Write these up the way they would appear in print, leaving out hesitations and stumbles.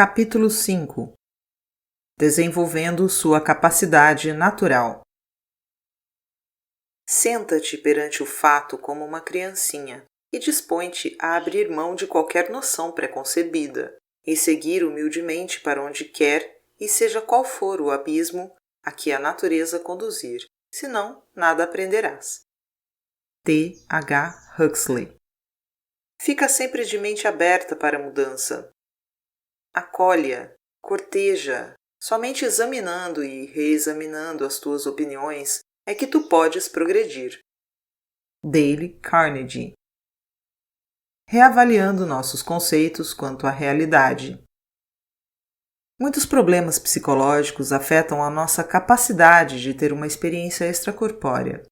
Capítulo 5 Desenvolvendo sua capacidade natural. Senta-te perante o fato como uma criancinha e dispõe-te a abrir mão de qualquer noção preconcebida e seguir humildemente para onde quer e seja qual for o abismo a que a natureza conduzir, senão nada aprenderás. T. H. Huxley. Fica sempre de mente aberta para a mudança. Acolhe-a, corteja, somente examinando e reexaminando as tuas opiniões é que tu podes progredir. Dale Carnegie. Reavaliando nossos conceitos quanto à realidade. Muitos problemas psicológicos afetam a nossa capacidade de ter uma experiência extracorpórea.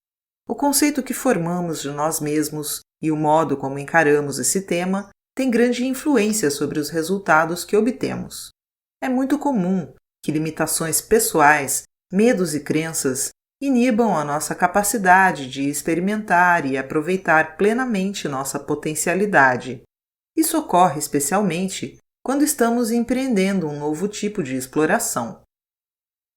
O conceito que formamos de nós mesmos e o modo como encaramos esse tema tem grande influência sobre os resultados que obtemos. É muito comum que limitações pessoais, medos e crenças inibam a nossa capacidade de experimentar e aproveitar plenamente nossa potencialidade. Isso ocorre especialmente quando estamos empreendendo um novo tipo de exploração.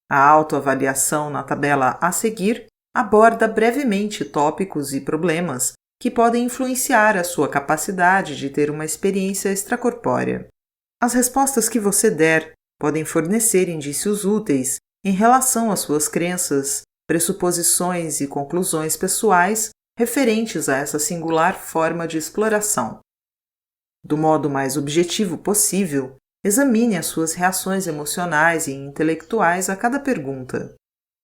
A autoavaliação na tabela a seguir aborda brevemente tópicos e problemas que podem influenciar a sua capacidade de ter uma experiência extracorpórea. As respostas que você der podem fornecer indícios úteis em relação às suas crenças, pressuposições e conclusões pessoais referentes a essa singular forma de exploração. Do modo mais objetivo possível, examine as suas reações emocionais e intelectuais a cada pergunta.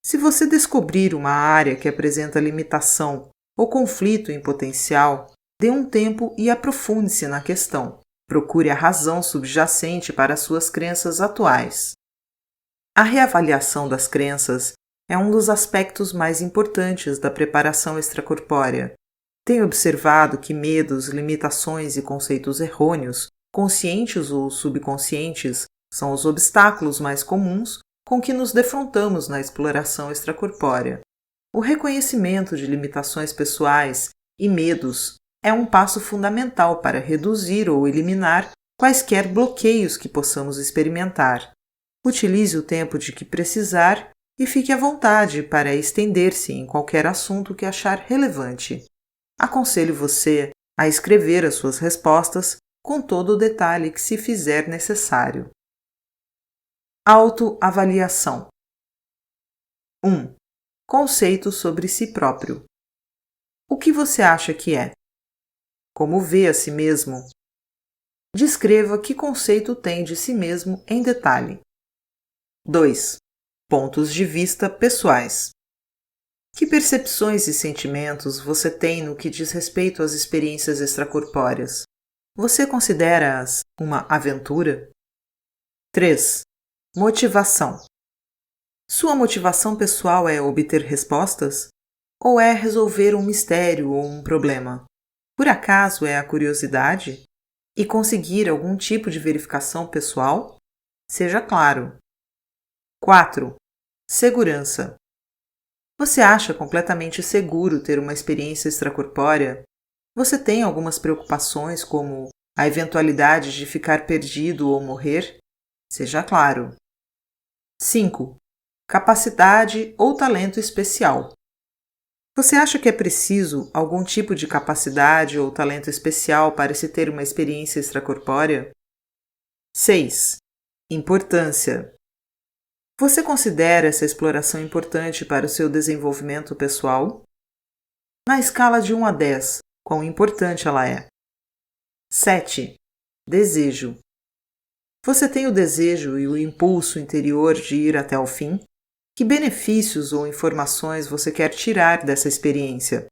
Se você descobrir uma área que apresenta limitação ou conflito em potencial, dê um tempo e aprofunde-se na questão. Procure a razão subjacente para as suas crenças atuais. A reavaliação das crenças é um dos aspectos mais importantes da preparação extracorpórea. Tenho observado que medos, limitações e conceitos errôneos, conscientes ou subconscientes, são os obstáculos mais comuns com que nos defrontamos na exploração extracorpórea. O reconhecimento de limitações pessoais e medos é um passo fundamental para reduzir ou eliminar quaisquer bloqueios que possamos experimentar. Utilize o tempo de que precisar e fique à vontade para estender-se em qualquer assunto que achar relevante. Aconselho você a escrever as suas respostas com todo o detalhe que se fizer necessário. Autoavaliação. 1. Conceito sobre si próprio. O que você acha que é? Como vê a si mesmo? Descreva que conceito tem de si mesmo em detalhe. 2. Pontos de vista pessoais. Que percepções e sentimentos você tem no que diz respeito às experiências extracorpóreas? Você considera-as uma aventura? 3. Motivação. Sua motivação pessoal é obter respostas? Ou é resolver um mistério ou um problema? Por acaso é a curiosidade? E conseguir algum tipo de verificação pessoal? Seja claro. 4. Segurança. Você acha completamente seguro ter uma experiência extracorpórea? Você tem algumas preocupações, como a eventualidade de ficar perdido ou morrer? Seja claro. 5. Capacidade ou talento especial. Você acha que é preciso algum tipo de capacidade ou talento especial para se ter uma experiência extracorpórea? 6. Importância. Você considera essa exploração importante para o seu desenvolvimento pessoal? Na escala de 1 a 10, quão importante ela é? 7. Desejo. Você tem o desejo e o impulso interior de ir até o fim? Que benefícios ou informações você quer tirar dessa experiência?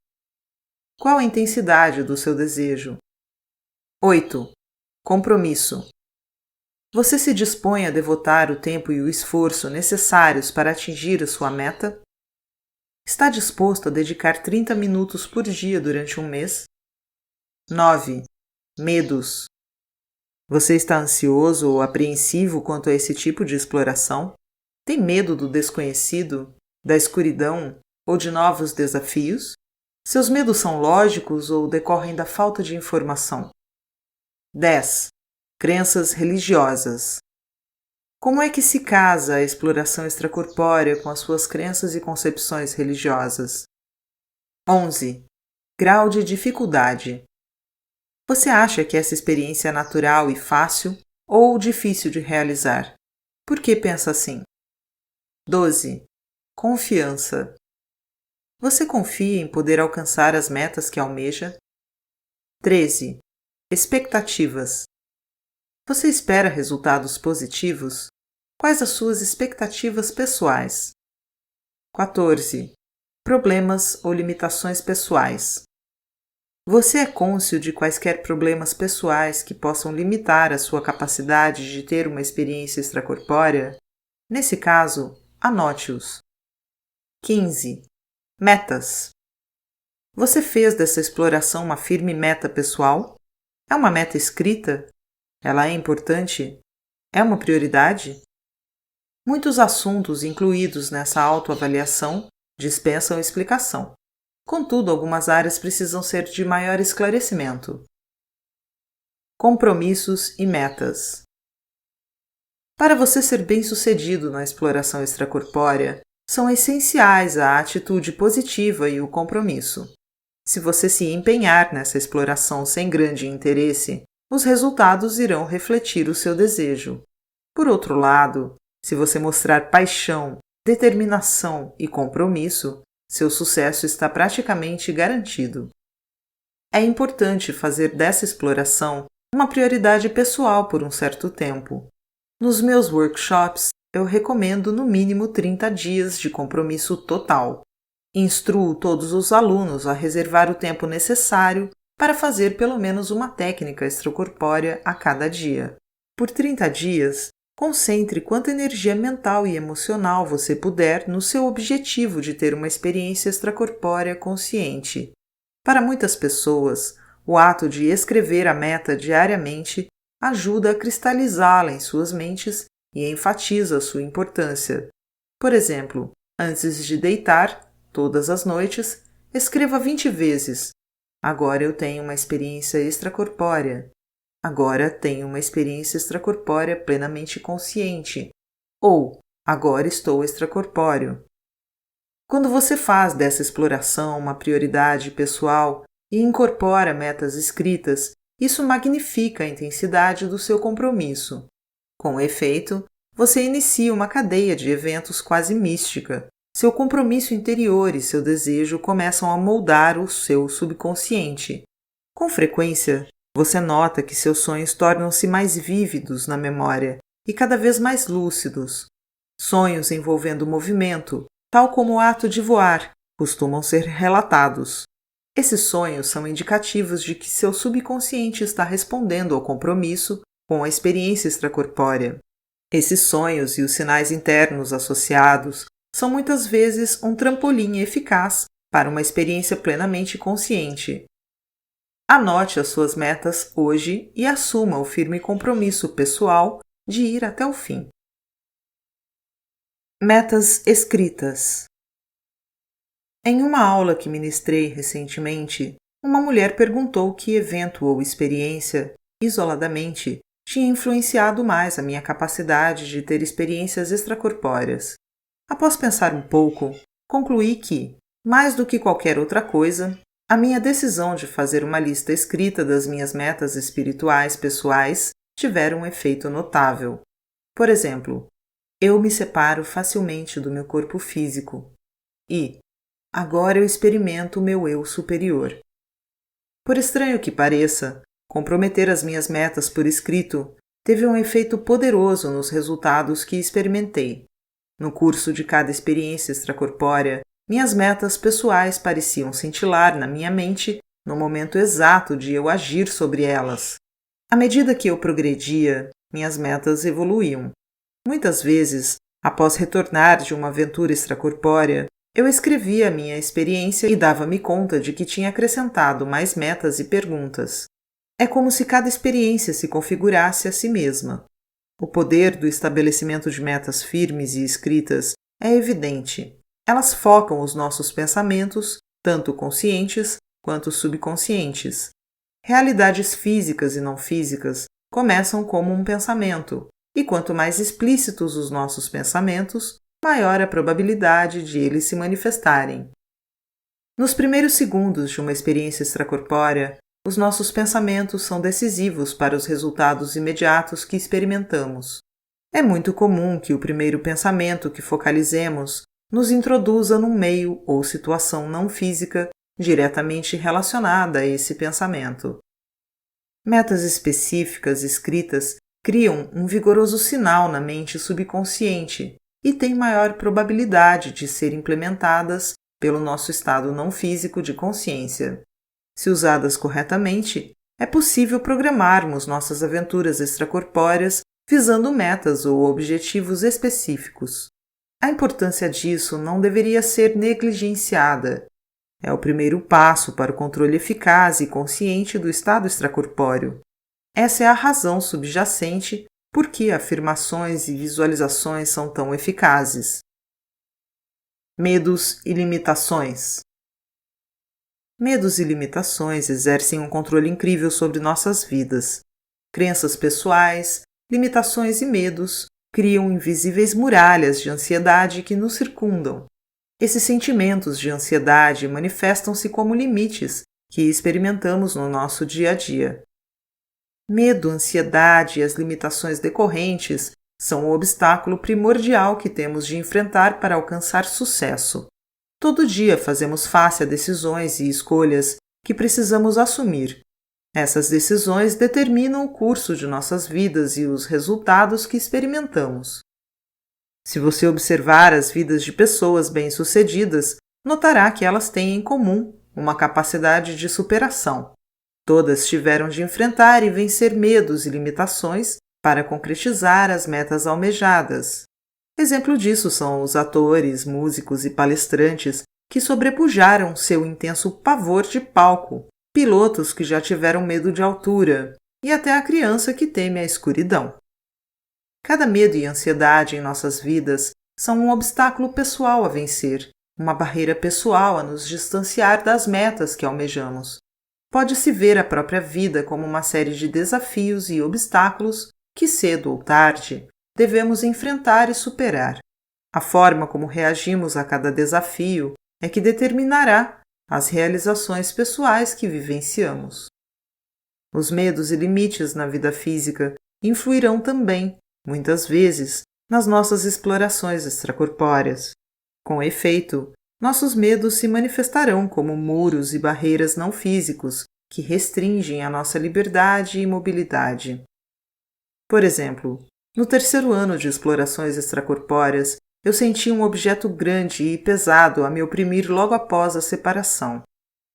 Qual a intensidade do seu desejo? 8. Compromisso. Você se dispõe a devotar o tempo e o esforço necessários para atingir a sua meta? Está disposto a dedicar 30 minutos por dia durante um mês? 9. Medos. Você está ansioso ou apreensivo quanto a esse tipo de exploração? Tem medo do desconhecido, da escuridão ou de novos desafios? Seus medos são lógicos ou decorrem da falta de informação? 10. Crenças religiosas. Como é que se casa a exploração extracorpórea com as suas crenças e concepções religiosas? 11. Grau de dificuldade. Você acha que essa experiência é natural e fácil ou difícil de realizar? Por que pensa assim? 12. Confiança. Você confia em poder alcançar as metas que almeja? 13. Expectativas. Você espera resultados positivos? Quais as suas expectativas pessoais? 14. Problemas ou limitações pessoais. Você é cônscio de quaisquer problemas pessoais que possam limitar a sua capacidade de ter uma experiência extracorpórea? Nesse caso, anote-os. 15. Metas. Você fez dessa exploração uma firme meta pessoal? É uma meta escrita? Ela é importante? É uma prioridade? Muitos assuntos incluídos nessa autoavaliação dispensam explicação. Contudo, algumas áreas precisam ser de maior esclarecimento. Compromissos e metas. Para você ser bem-sucedido na exploração extracorpórea, são essenciais a atitude positiva e o compromisso. Se você se empenhar nessa exploração sem grande interesse, os resultados irão refletir o seu desejo. Por outro lado, se você mostrar paixão, determinação e compromisso, seu sucesso está praticamente garantido. É importante fazer dessa exploração uma prioridade pessoal por um certo tempo. Nos meus workshops, eu recomendo no mínimo 30 dias de compromisso total. Instruo todos os alunos a reservar o tempo necessário para fazer pelo menos uma técnica extracorpórea a cada dia. Por 30 dias, concentre quanta energia mental e emocional você puder no seu objetivo de ter uma experiência extracorpórea consciente. Para muitas pessoas, o ato de escrever a meta diariamente ajuda a cristalizá-la em suas mentes e enfatiza sua importância. Por exemplo, antes de deitar, todas as noites, escreva 20 vezes: agora eu tenho uma experiência extracorpórea. Agora tenho uma experiência extracorpórea plenamente consciente. Ou, agora estou extracorpóreo. Quando você faz dessa exploração uma prioridade pessoal e incorpora metas escritas, isso magnifica a intensidade do seu compromisso. Com efeito, você inicia uma cadeia de eventos quase mística. Seu compromisso interior e seu desejo começam a moldar o seu subconsciente. Com frequência, você nota que seus sonhos tornam-se mais vívidos na memória e cada vez mais lúcidos. Sonhos envolvendo movimento, tal como o ato de voar, costumam ser relatados. Esses sonhos são indicativos de que seu subconsciente está respondendo ao compromisso com a experiência extracorpórea. Esses sonhos e os sinais internos associados são muitas vezes um trampolim eficaz para uma experiência plenamente consciente. Anote as suas metas hoje e assuma o firme compromisso pessoal de ir até o fim. Metas escritas. Em uma aula que ministrei recentemente, uma mulher perguntou que evento ou experiência, isoladamente, tinha influenciado mais a minha capacidade de ter experiências extracorpóreas. Após pensar um pouco, concluí que, mais do que qualquer outra coisa, a minha decisão de fazer uma lista escrita das minhas metas espirituais pessoais tiveram um efeito notável. Por exemplo, eu me separo facilmente do meu corpo físico e, agora eu experimento o meu eu superior. Por estranho que pareça, comprometer as minhas metas por escrito teve um efeito poderoso nos resultados que experimentei. No curso de cada experiência extracorpórea, minhas metas pessoais pareciam cintilar na minha mente no momento exato de eu agir sobre elas. À medida que eu progredia, minhas metas evoluíam. Muitas vezes, após retornar de uma aventura extracorpórea, eu escrevia a minha experiência e dava-me conta de que tinha acrescentado mais metas e perguntas. É como se cada experiência se configurasse a si mesma. O poder do estabelecimento de metas firmes e escritas é evidente. Elas focam os nossos pensamentos, tanto conscientes quanto subconscientes. Realidades físicas e não físicas começam como um pensamento, e quanto mais explícitos os nossos pensamentos, maior a probabilidade de eles se manifestarem. Nos primeiros segundos de uma experiência extracorpórea, os nossos pensamentos são decisivos para os resultados imediatos que experimentamos. É muito comum que o primeiro pensamento que focalizemos nos introduza num meio ou situação não física diretamente relacionada a esse pensamento. Metas específicas escritas criam um vigoroso sinal na mente subconsciente e têm maior probabilidade de ser implementadas pelo nosso estado não físico de consciência. Se usadas corretamente, é possível programarmos nossas aventuras extracorpóreas visando metas ou objetivos específicos. A importância disso não deveria ser negligenciada. É o primeiro passo para o controle eficaz e consciente do estado extracorpóreo. Essa é a razão subjacente por que afirmações e visualizações são tão eficazes. Medos e limitações. Medos e limitações exercem um controle incrível sobre nossas vidas. Crenças pessoais, limitações e medos criam invisíveis muralhas de ansiedade que nos circundam. Esses sentimentos de ansiedade manifestam-se como limites que experimentamos no nosso dia a dia. Medo, ansiedade e as limitações decorrentes são o obstáculo primordial que temos de enfrentar para alcançar sucesso. Todo dia fazemos face a decisões e escolhas que precisamos assumir. Essas decisões determinam o curso de nossas vidas e os resultados que experimentamos. Se você observar as vidas de pessoas bem-sucedidas, notará que elas têm em comum uma capacidade de superação. Todas tiveram de enfrentar e vencer medos e limitações para concretizar as metas almejadas. Exemplo disso são os atores, músicos e palestrantes que sobrepujaram seu intenso pavor de palco, pilotos que já tiveram medo de altura e até a criança que teme a escuridão. Cada medo e ansiedade em nossas vidas são um obstáculo pessoal a vencer, uma barreira pessoal a nos distanciar das metas que almejamos. Pode-se ver a própria vida como uma série de desafios e obstáculos que, cedo ou tarde, devemos enfrentar e superar. A forma como reagimos a cada desafio é que determinará as realizações pessoais que vivenciamos. Os medos e limites na vida física influirão também, muitas vezes, nas nossas explorações extracorpóreas. Com efeito, nossos medos se manifestarão como muros e barreiras não físicos que restringem a nossa liberdade e mobilidade. Por exemplo, no terceiro ano de explorações extracorpóreas, eu senti um objeto grande e pesado a me oprimir logo após a separação.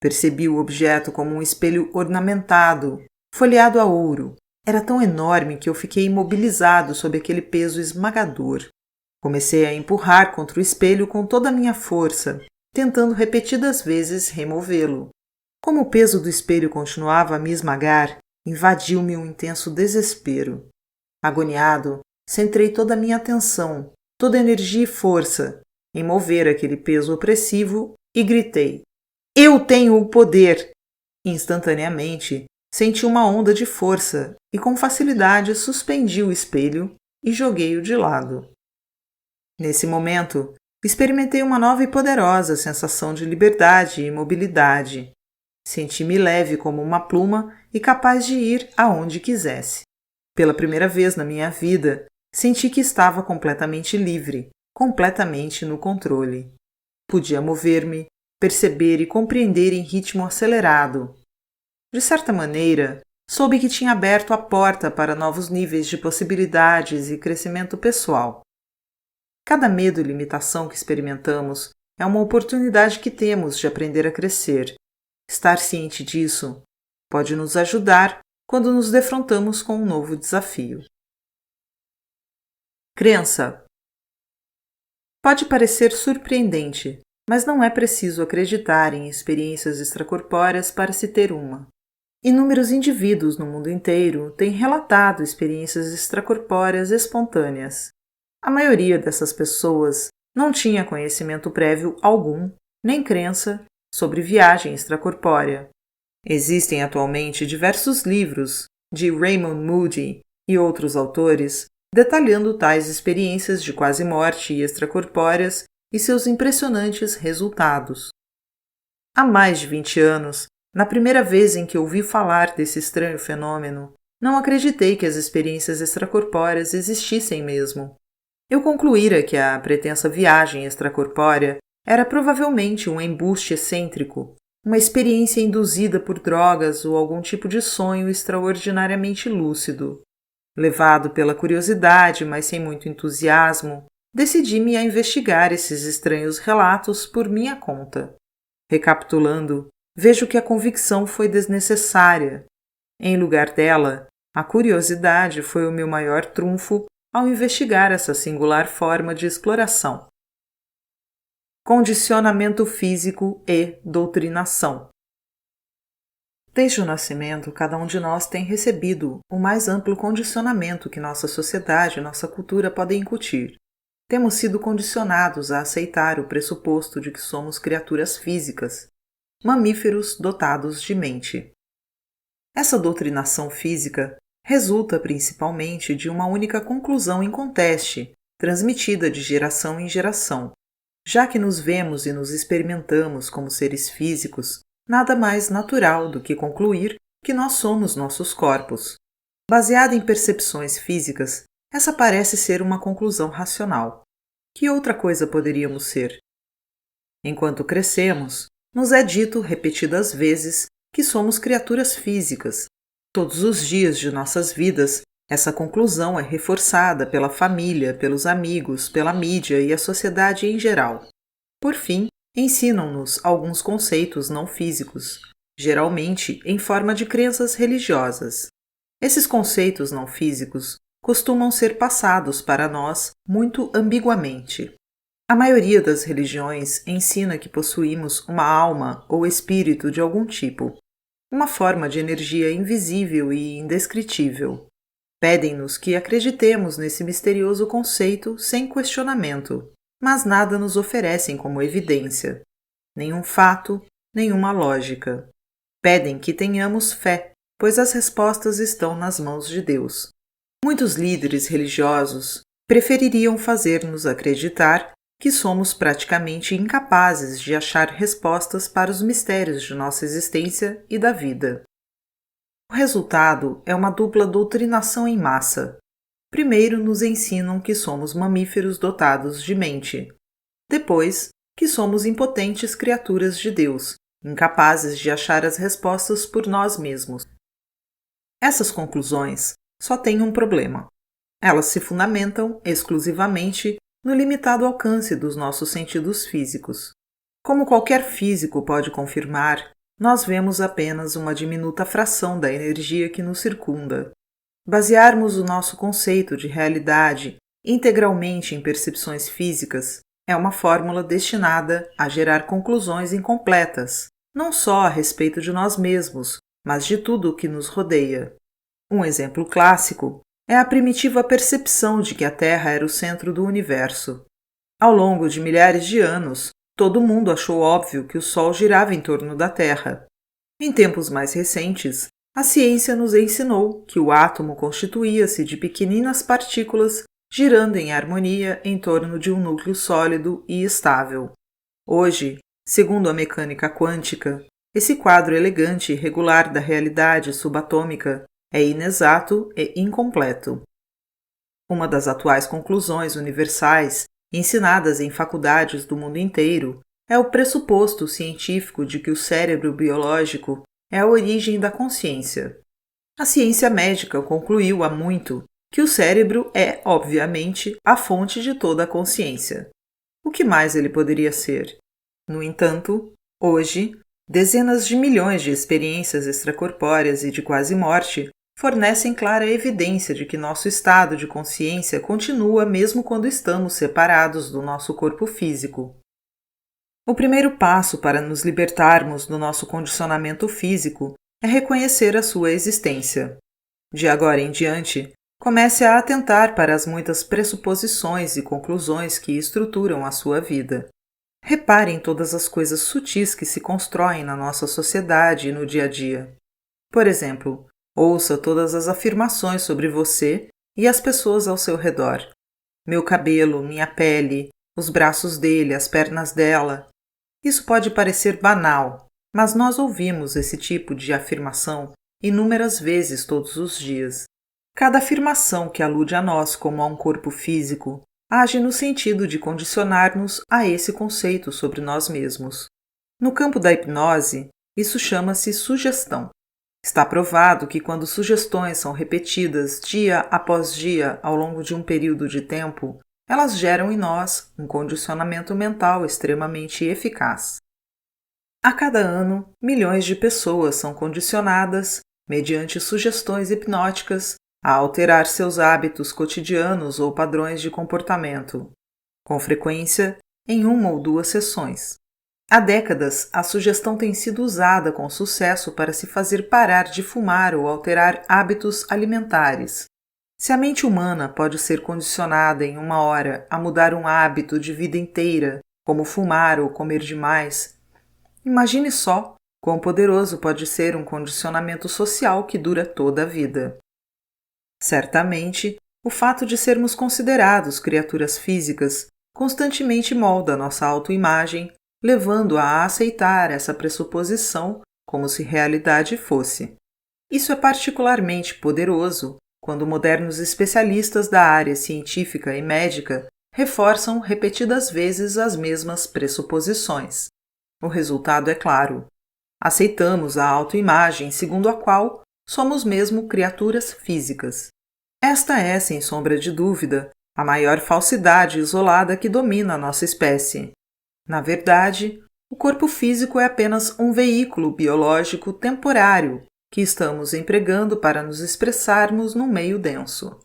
Percebi o objeto como um espelho ornamentado, folheado a ouro. Era tão enorme que eu fiquei imobilizado sob aquele peso esmagador. Comecei a empurrar contra o espelho com toda a minha força, tentando repetidas vezes removê-lo. Como o peso do espelho continuava a me esmagar, invadiu-me um intenso desespero. Agoniado, centrei toda a minha atenção, toda a energia e força em mover aquele peso opressivo e gritei: "Eu tenho o poder!" Instantaneamente, senti uma onda de força e com facilidade suspendi o espelho e joguei-o de lado. Nesse momento, experimentei uma nova e poderosa sensação de liberdade e mobilidade. Senti-me leve como uma pluma e capaz de ir aonde quisesse. Pela primeira vez na minha vida, senti que estava completamente livre, completamente no controle. Podia mover-me, perceber e compreender em ritmo acelerado. De certa maneira, soube que tinha aberto a porta para novos níveis de possibilidades e crescimento pessoal. Cada medo e limitação que experimentamos é uma oportunidade que temos de aprender a crescer. Estar ciente disso pode nos ajudar quando nos defrontamos com um novo desafio. Crença. Pode parecer surpreendente, mas não é preciso acreditar em experiências extracorpóreas para se ter uma. Inúmeros indivíduos no mundo inteiro têm relatado experiências extracorpóreas espontâneas. A maioria dessas pessoas não tinha conhecimento prévio algum, nem crença, sobre viagem extracorpórea. Existem atualmente diversos livros, de Raymond Moody e outros autores, detalhando tais experiências de quase morte e extracorpóreas e seus impressionantes resultados. Há mais de 20 anos, na primeira vez em que ouvi falar desse estranho fenômeno, não acreditei que as experiências extracorpóreas existissem mesmo. Eu concluíra que a pretensa viagem extracorpórea era provavelmente um embuste excêntrico, uma experiência induzida por drogas ou algum tipo de sonho extraordinariamente lúcido. Levado pela curiosidade, mas sem muito entusiasmo, decidi-me a investigar esses estranhos relatos por minha conta. Recapitulando, vejo que a convicção foi desnecessária. Em lugar dela, a curiosidade foi o meu maior trunfo ao investigar essa singular forma de exploração. Condicionamento físico e doutrinação. Desde o nascimento, cada um de nós tem recebido o mais amplo condicionamento que nossa sociedade e nossa cultura podem incutir. Temos sido condicionados a aceitar o pressuposto de que somos criaturas físicas, mamíferos dotados de mente. Essa doutrinação física resulta principalmente de uma única conclusão inconteste, transmitida de geração em geração. Já que nos vemos e nos experimentamos como seres físicos, nada mais natural do que concluir que nós somos nossos corpos. Baseada em percepções físicas, essa parece ser uma conclusão racional. Que outra coisa poderíamos ser? Enquanto crescemos, nos é dito repetidas vezes que somos criaturas físicas. Todos os dias de nossas vidas, essa conclusão é reforçada pela família, pelos amigos, pela mídia e a sociedade em geral. Por fim, ensinam-nos alguns conceitos não físicos, geralmente em forma de crenças religiosas. Esses conceitos não físicos costumam ser passados para nós muito ambiguamente. A maioria das religiões ensina que possuímos uma alma ou espírito de algum tipo, uma forma de energia invisível e indescritível. Pedem-nos que acreditemos nesse misterioso conceito sem questionamento, mas nada nos oferecem como evidência. Nenhum fato, nenhuma lógica. Pedem que tenhamos fé, pois as respostas estão nas mãos de Deus. Muitos líderes religiosos prefeririam fazer-nos acreditar que somos praticamente incapazes de achar respostas para os mistérios de nossa existência e da vida. O resultado é uma dupla doutrinação em massa. Primeiro nos ensinam que somos mamíferos dotados de mente. Depois, que somos impotentes criaturas de Deus, incapazes de achar as respostas por nós mesmos. Essas conclusões só têm um problema. Elas se fundamentam exclusivamente no limitado alcance dos nossos sentidos físicos. Como qualquer físico pode confirmar, nós vemos apenas uma diminuta fração da energia que nos circunda. Basearmos o nosso conceito de realidade integralmente em percepções físicas é uma fórmula destinada a gerar conclusões incompletas, não só a respeito de nós mesmos, mas de tudo o que nos rodeia. Um exemplo clássico é a primitiva percepção de que a Terra era o centro do universo. Ao longo de milhares de anos, todo mundo achou óbvio que o Sol girava em torno da Terra. Em tempos mais recentes, a ciência nos ensinou que o átomo constituía-se de pequeninas partículas girando em harmonia em torno de um núcleo sólido e estável. Hoje, segundo a mecânica quântica, esse quadro elegante e regular da realidade subatômica é inexato e incompleto. Uma das atuais conclusões universais, ensinadas em faculdades do mundo inteiro, é o pressuposto científico de que o cérebro biológico é a origem da consciência. A ciência médica concluiu há muito que o cérebro é, obviamente, a fonte de toda a consciência. O que mais ele poderia ser? No entanto, hoje, dezenas de milhões de experiências extracorpóreas e de quase morte fornecem clara evidência de que nosso estado de consciência continua mesmo quando estamos separados do nosso corpo físico. O primeiro passo para nos libertarmos do nosso condicionamento físico é reconhecer a sua existência. De agora em diante, comece a atentar para as muitas pressuposições e conclusões que estruturam a sua vida. Repare em todas as coisas sutis que se constroem na nossa sociedade e no dia a dia. Por exemplo, ouça todas as afirmações sobre você e as pessoas ao seu redor. Meu cabelo, minha pele, os braços dele, as pernas dela. Isso pode parecer banal, mas nós ouvimos esse tipo de afirmação inúmeras vezes todos os dias. Cada afirmação que alude a nós como a um corpo físico age no sentido de condicionar-nos a esse conceito sobre nós mesmos. No campo da hipnose, isso chama-se sugestão. Está provado que quando sugestões são repetidas dia após dia ao longo de um período de tempo, elas geram em nós um condicionamento mental extremamente eficaz. A cada ano, milhões de pessoas são condicionadas, mediante sugestões hipnóticas, a alterar seus hábitos cotidianos ou padrões de comportamento, com frequência em uma ou duas sessões. Há décadas, a sugestão tem sido usada com sucesso para se fazer parar de fumar ou alterar hábitos alimentares. Se a mente humana pode ser condicionada em uma hora a mudar um hábito de vida inteira, como fumar ou comer demais, imagine só quão poderoso pode ser um condicionamento social que dura toda a vida. Certamente, o fato de sermos considerados criaturas físicas constantemente molda nossa autoimagem, levando a aceitar essa pressuposição como se realidade fosse. Isso é particularmente poderoso quando modernos especialistas da área científica e médica reforçam repetidas vezes as mesmas pressuposições. O resultado é claro. Aceitamos a autoimagem segundo a qual somos mesmo criaturas físicas. Esta é, sem sombra de dúvida, a maior falsidade isolada que domina a nossa espécie. Na verdade, o corpo físico é apenas um veículo biológico temporário que estamos empregando para nos expressarmos num meio denso.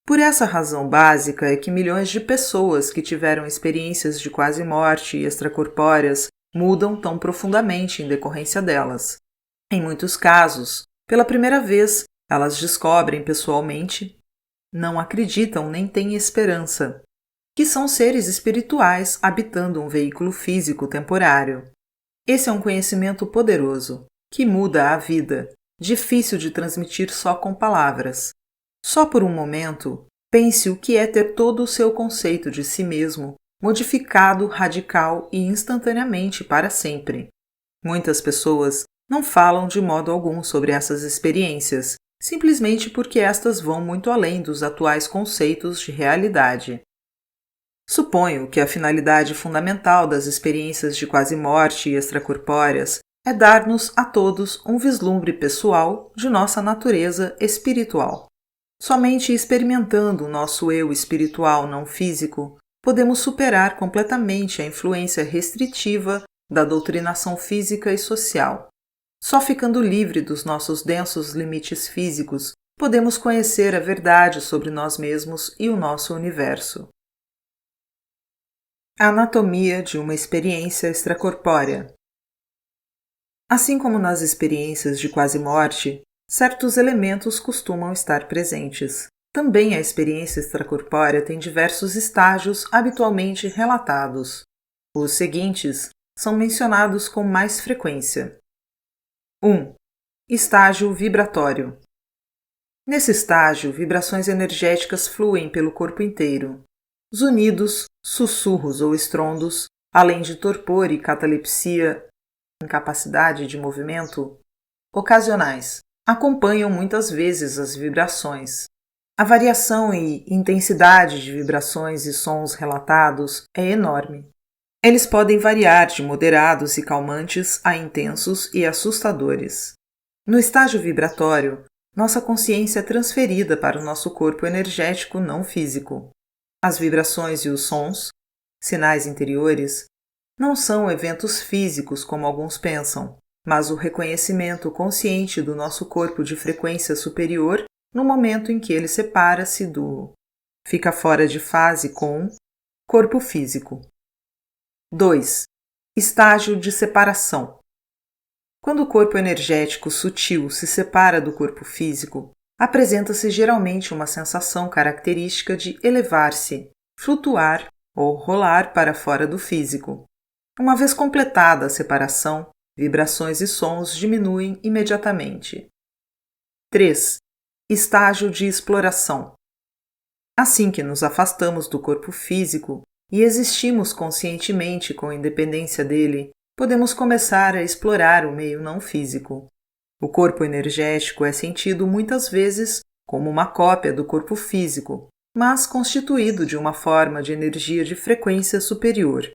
Por essa razão básica é que milhões de pessoas que tiveram experiências de quase morte e extracorpóreas mudam tão profundamente em decorrência delas. Em muitos casos, pela primeira vez, elas descobrem pessoalmente, não acreditam nem têm esperança, que são seres espirituais habitando um veículo físico temporário. Esse é um conhecimento poderoso, que muda a vida, difícil de transmitir só com palavras. Só por um momento, pense o que é ter todo o seu conceito de si mesmo modificado radical e instantaneamente para sempre. Muitas pessoas não falam de modo algum sobre essas experiências, simplesmente porque estas vão muito além dos atuais conceitos de realidade. Suponho que a finalidade fundamental das experiências de quase morte e extracorpóreas é dar-nos a todos um vislumbre pessoal de nossa natureza espiritual. Somente experimentando o nosso eu espiritual não físico, podemos superar completamente a influência restritiva da doutrinação física e social. Só ficando livre dos nossos densos limites físicos, podemos conhecer a verdade sobre nós mesmos e o nosso universo. A anatomia de uma experiência extracorpórea. Assim como nas experiências de quase morte, certos elementos costumam estar presentes. Também a experiência extracorpórea tem diversos estágios habitualmente relatados. Os seguintes são mencionados com mais frequência. 1. Estágio vibratório. Nesse estágio, vibrações energéticas fluem pelo corpo inteiro. Zunidos, sussurros ou estrondos, além de torpor e catalepsia, incapacidade de movimento, ocasionais, acompanham muitas vezes as vibrações. A variação e intensidade de vibrações e sons relatados é enorme. Eles podem variar de moderados e calmantes a intensos e assustadores. No estágio vibratório, nossa consciência é transferida para o nosso corpo energético não físico. As vibrações e os sons, sinais interiores, não são eventos físicos como alguns pensam, mas o reconhecimento consciente do nosso corpo de frequência superior no momento em que ele separa-se fica fora de fase com corpo físico. 2. Estágio de separação. Quando o corpo energético sutil se separa do corpo físico, apresenta-se geralmente uma sensação característica de elevar-se, flutuar ou rolar para fora do físico. Uma vez completada a separação, vibrações e sons diminuem imediatamente. 3. Estágio de exploração. Assim que nos afastamos do corpo físico e existimos conscientemente com independência dele, podemos começar a explorar o meio não físico. O corpo energético é sentido muitas vezes como uma cópia do corpo físico, mas constituído de uma forma de energia de frequência superior.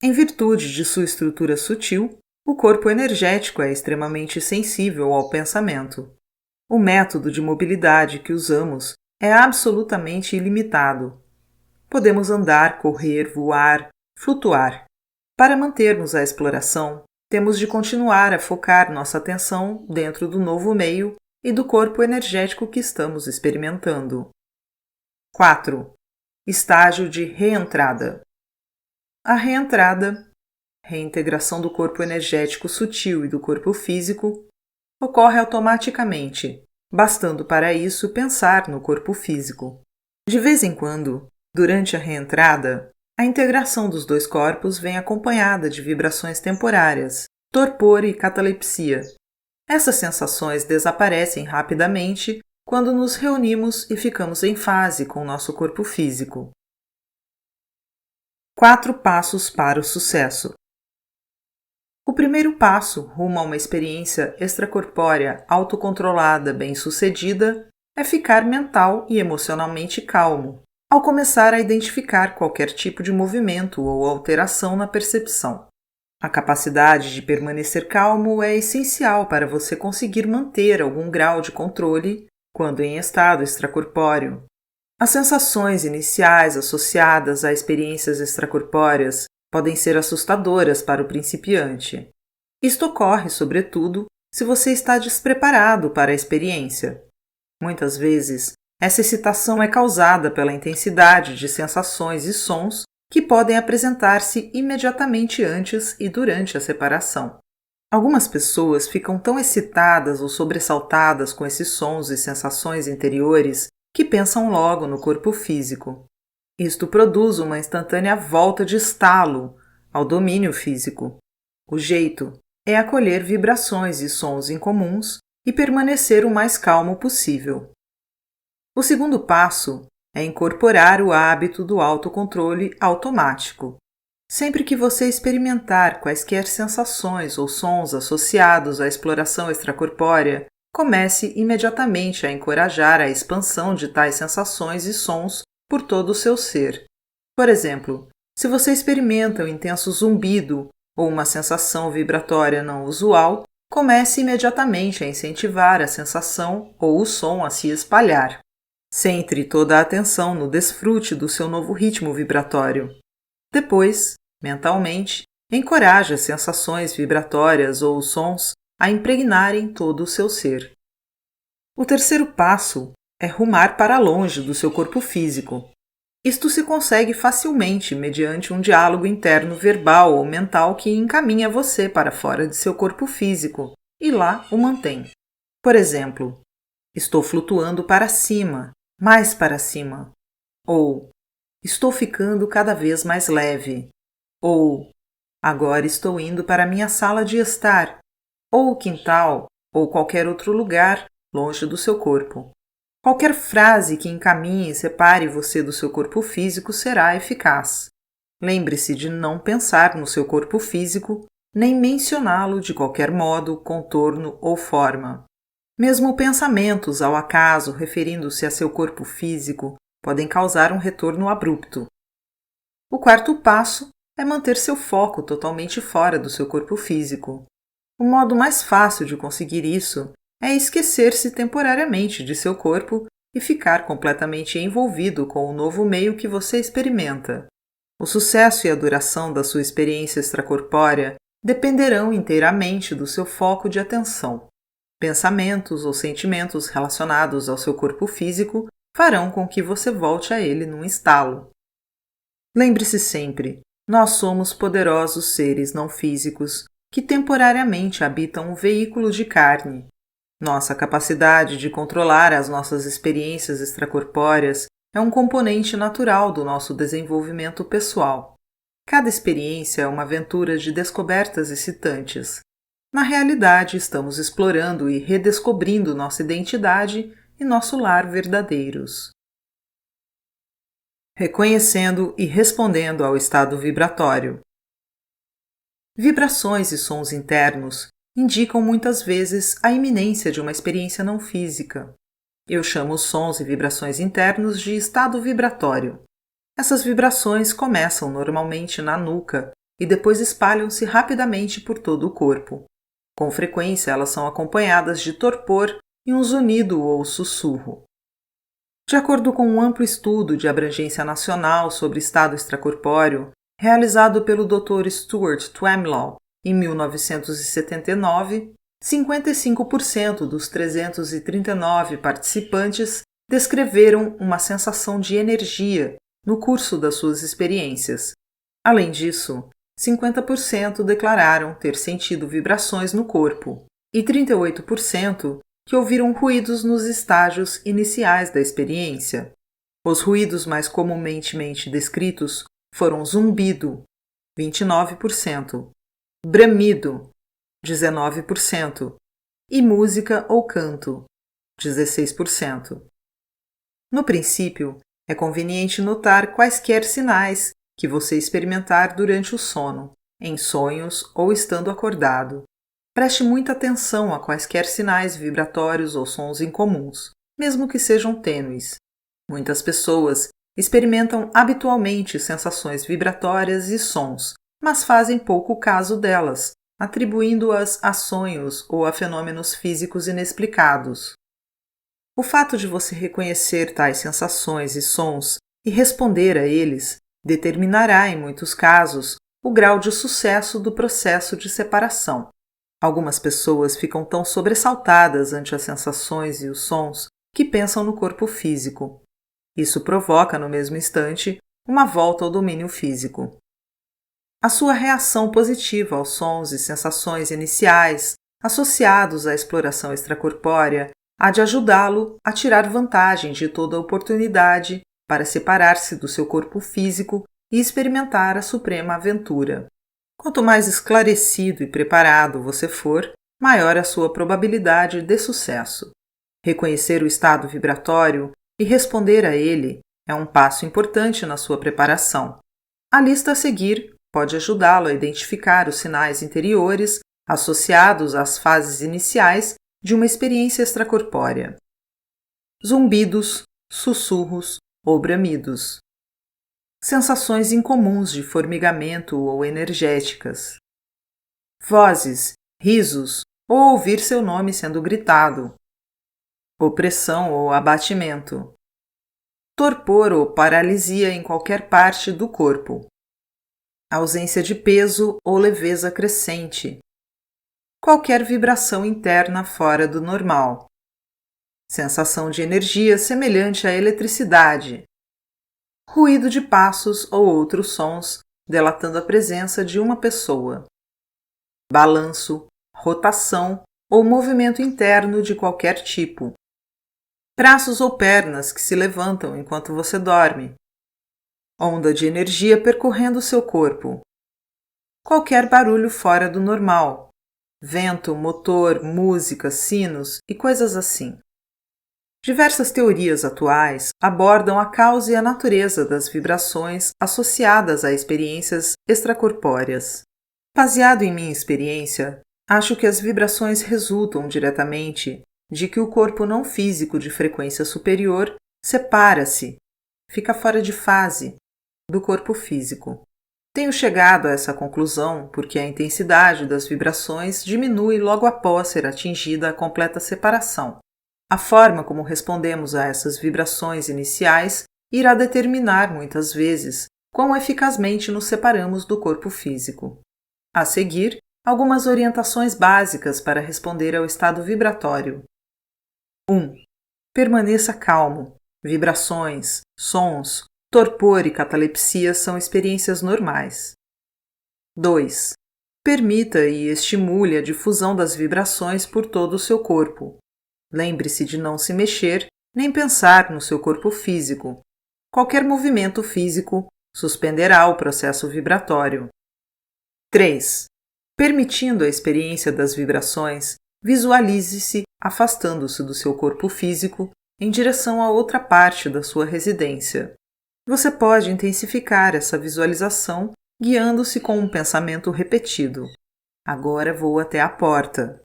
Em virtude de sua estrutura sutil, o corpo energético é extremamente sensível ao pensamento. O método de mobilidade que usamos é absolutamente ilimitado. Podemos andar, correr, voar, flutuar. Para mantermos a exploração, temos de continuar a focar nossa atenção dentro do novo meio e do corpo energético que estamos experimentando. 4. Estágio de reentrada. A reentrada, reintegração do corpo energético sutil e do corpo físico, ocorre automaticamente, bastando para isso pensar no corpo físico. De vez em quando, durante a reentrada, a integração dos dois corpos vem acompanhada de vibrações temporárias, torpor e catalepsia. Essas sensações desaparecem rapidamente quando nos reunimos e ficamos em fase com o nosso corpo físico. 4 passos para o sucesso. O primeiro passo rumo a uma experiência extracorpórea autocontrolada bem-sucedida é ficar mental e emocionalmente calmo, ao começar a identificar qualquer tipo de movimento ou alteração na percepção. A capacidade de permanecer calmo é essencial para você conseguir manter algum grau de controle quando em estado extracorpóreo. As sensações iniciais associadas a experiências extracorpóreas podem ser assustadoras para o principiante. Isto ocorre, sobretudo, se você está despreparado para a experiência. Muitas vezes, essa excitação é causada pela intensidade de sensações e sons que podem apresentar-se imediatamente antes e durante a separação. Algumas pessoas ficam tão excitadas ou sobressaltadas com esses sons e sensações interiores que pensam logo no corpo físico. Isto produz uma instantânea volta de estalo ao domínio físico. O jeito é acolher vibrações e sons incomuns e permanecer o mais calmo possível. O segundo passo é incorporar o hábito do autocontrole automático. Sempre que você experimentar quaisquer sensações ou sons associados à exploração extracorpórea, comece imediatamente a encorajar a expansão de tais sensações e sons por todo o seu ser. Por exemplo, se você experimenta um intenso zumbido ou uma sensação vibratória não usual, comece imediatamente a incentivar a sensação ou o som a se espalhar. Centre toda a atenção no desfrute do seu novo ritmo vibratório. Depois, mentalmente, encoraje as sensações vibratórias ou os sons a impregnarem todo o seu ser. O terceiro passo é rumar para longe do seu corpo físico. Isto se consegue facilmente mediante um diálogo interno verbal ou mental que encaminha você para fora de seu corpo físico e lá o mantém. Por exemplo, estou flutuando para cima, mais para cima. Ou, estou ficando cada vez mais leve. Ou, agora estou indo para minha sala de estar, ou o quintal, ou qualquer outro lugar longe do seu corpo. Qualquer frase que encaminhe e separe você do seu corpo físico será eficaz. Lembre-se de não pensar no seu corpo físico, nem mencioná-lo de qualquer modo, contorno ou forma. Mesmo pensamentos ao acaso referindo-se a seu corpo físico podem causar um retorno abrupto. O quarto passo é manter seu foco totalmente fora do seu corpo físico. O modo mais fácil de conseguir isso é esquecer-se temporariamente de seu corpo e ficar completamente envolvido com o novo meio que você experimenta. O sucesso e a duração da sua experiência extracorpórea dependerão inteiramente do seu foco de atenção. Pensamentos ou sentimentos relacionados ao seu corpo físico farão com que você volte a ele num estalo. Lembre-se sempre, nós somos poderosos seres não físicos que temporariamente habitam um veículo de carne. Nossa capacidade de controlar as nossas experiências extracorpóreas é um componente natural do nosso desenvolvimento pessoal. Cada experiência é uma aventura de descobertas excitantes. Na realidade, estamos explorando e redescobrindo nossa identidade e nosso lar verdadeiros. reconhecendo e respondendo ao estado vibratório. Vibrações e sons internos indicam muitas vezes a iminência de uma experiência não física. Eu chamo os sons e vibrações internos de estado vibratório. Essas vibrações começam normalmente na nuca e depois espalham-se rapidamente por todo o corpo. Com frequência, elas são acompanhadas de torpor e um zunido ou sussurro. De acordo com um amplo estudo de abrangência nacional sobre estado extracorpóreo, realizado pelo Dr. Stuart Twemlow em 1979, 55% dos 339 participantes descreveram uma sensação de energia no curso das suas experiências. Além disso, 50% declararam ter sentido vibrações no corpo e 38% que ouviram ruídos nos estágios iniciais da experiência. Os ruídos mais comumente descritos foram zumbido, 29%, bramido, 19%, e música ou canto, 16%. No princípio, é conveniente notar quaisquer sinais que você experimentar durante o sono, em sonhos ou estando acordado. Preste muita atenção a quaisquer sinais vibratórios ou sons incomuns, mesmo que sejam tênues. Muitas pessoas experimentam habitualmente sensações vibratórias e sons, mas fazem pouco caso delas, atribuindo-as a sonhos ou a fenômenos físicos inexplicados. O fato de você reconhecer tais sensações e sons e responder a eles determinará, em muitos casos, o grau de sucesso do processo de separação. Algumas pessoas ficam tão sobressaltadas ante as sensações e os sons que pensam no corpo físico. Isso provoca, no mesmo instante, uma volta ao domínio físico. A sua reação positiva aos sons e sensações iniciais, associados à exploração extracorpórea, há de ajudá-lo a tirar vantagem de toda a oportunidade para separar-se do seu corpo físico e experimentar a suprema aventura. Quanto mais esclarecido e preparado você for, maior a sua probabilidade de sucesso. Reconhecer o estado vibratório e responder a ele é um passo importante na sua preparação. A lista a seguir pode ajudá-lo a identificar os sinais interiores associados às fases iniciais de uma experiência extracorpórea. Zumbidos, sussurros ou bramidos. Sensações incomuns de formigamento ou energéticas. Vozes, risos ou ouvir seu nome sendo gritado. Opressão ou abatimento. Torpor ou paralisia em qualquer parte do corpo. Ausência de peso ou leveza crescente. Qualquer vibração interna fora do normal. Sensação de energia semelhante à eletricidade. Ruído de passos ou outros sons, delatando a presença de uma pessoa. Balanço, rotação ou movimento interno de qualquer tipo. Braços ou pernas que se levantam enquanto você dorme. Onda de energia percorrendo seu corpo. Qualquer barulho fora do normal. Vento, motor, música, sinos e coisas assim. Diversas teorias atuais abordam a causa e a natureza das vibrações associadas a experiências extracorpóreas. Baseado em minha experiência, acho que as vibrações resultam diretamente de que o corpo não físico de frequência superior separa-se, fica fora de fase, do corpo físico. Tenho chegado a essa conclusão porque a intensidade das vibrações diminui logo após ser atingida a completa separação. A forma como respondemos a essas vibrações iniciais irá determinar, muitas vezes, quão eficazmente nos separamos do corpo físico. A seguir, algumas orientações básicas para responder ao estado vibratório. 1. Permaneça calmo. Vibrações, sons, torpor e catalepsia são experiências normais. 2. Permita e estimule a difusão das vibrações por todo o seu corpo. Lembre-se de não se mexer nem pensar no seu corpo físico. Qualquer movimento físico suspenderá o processo vibratório. 3. Permitindo a experiência das vibrações, visualize-se afastando-se do seu corpo físico em direção a outra parte da sua residência. Você pode intensificar essa visualização guiando-se com um pensamento repetido. Agora vou até a porta,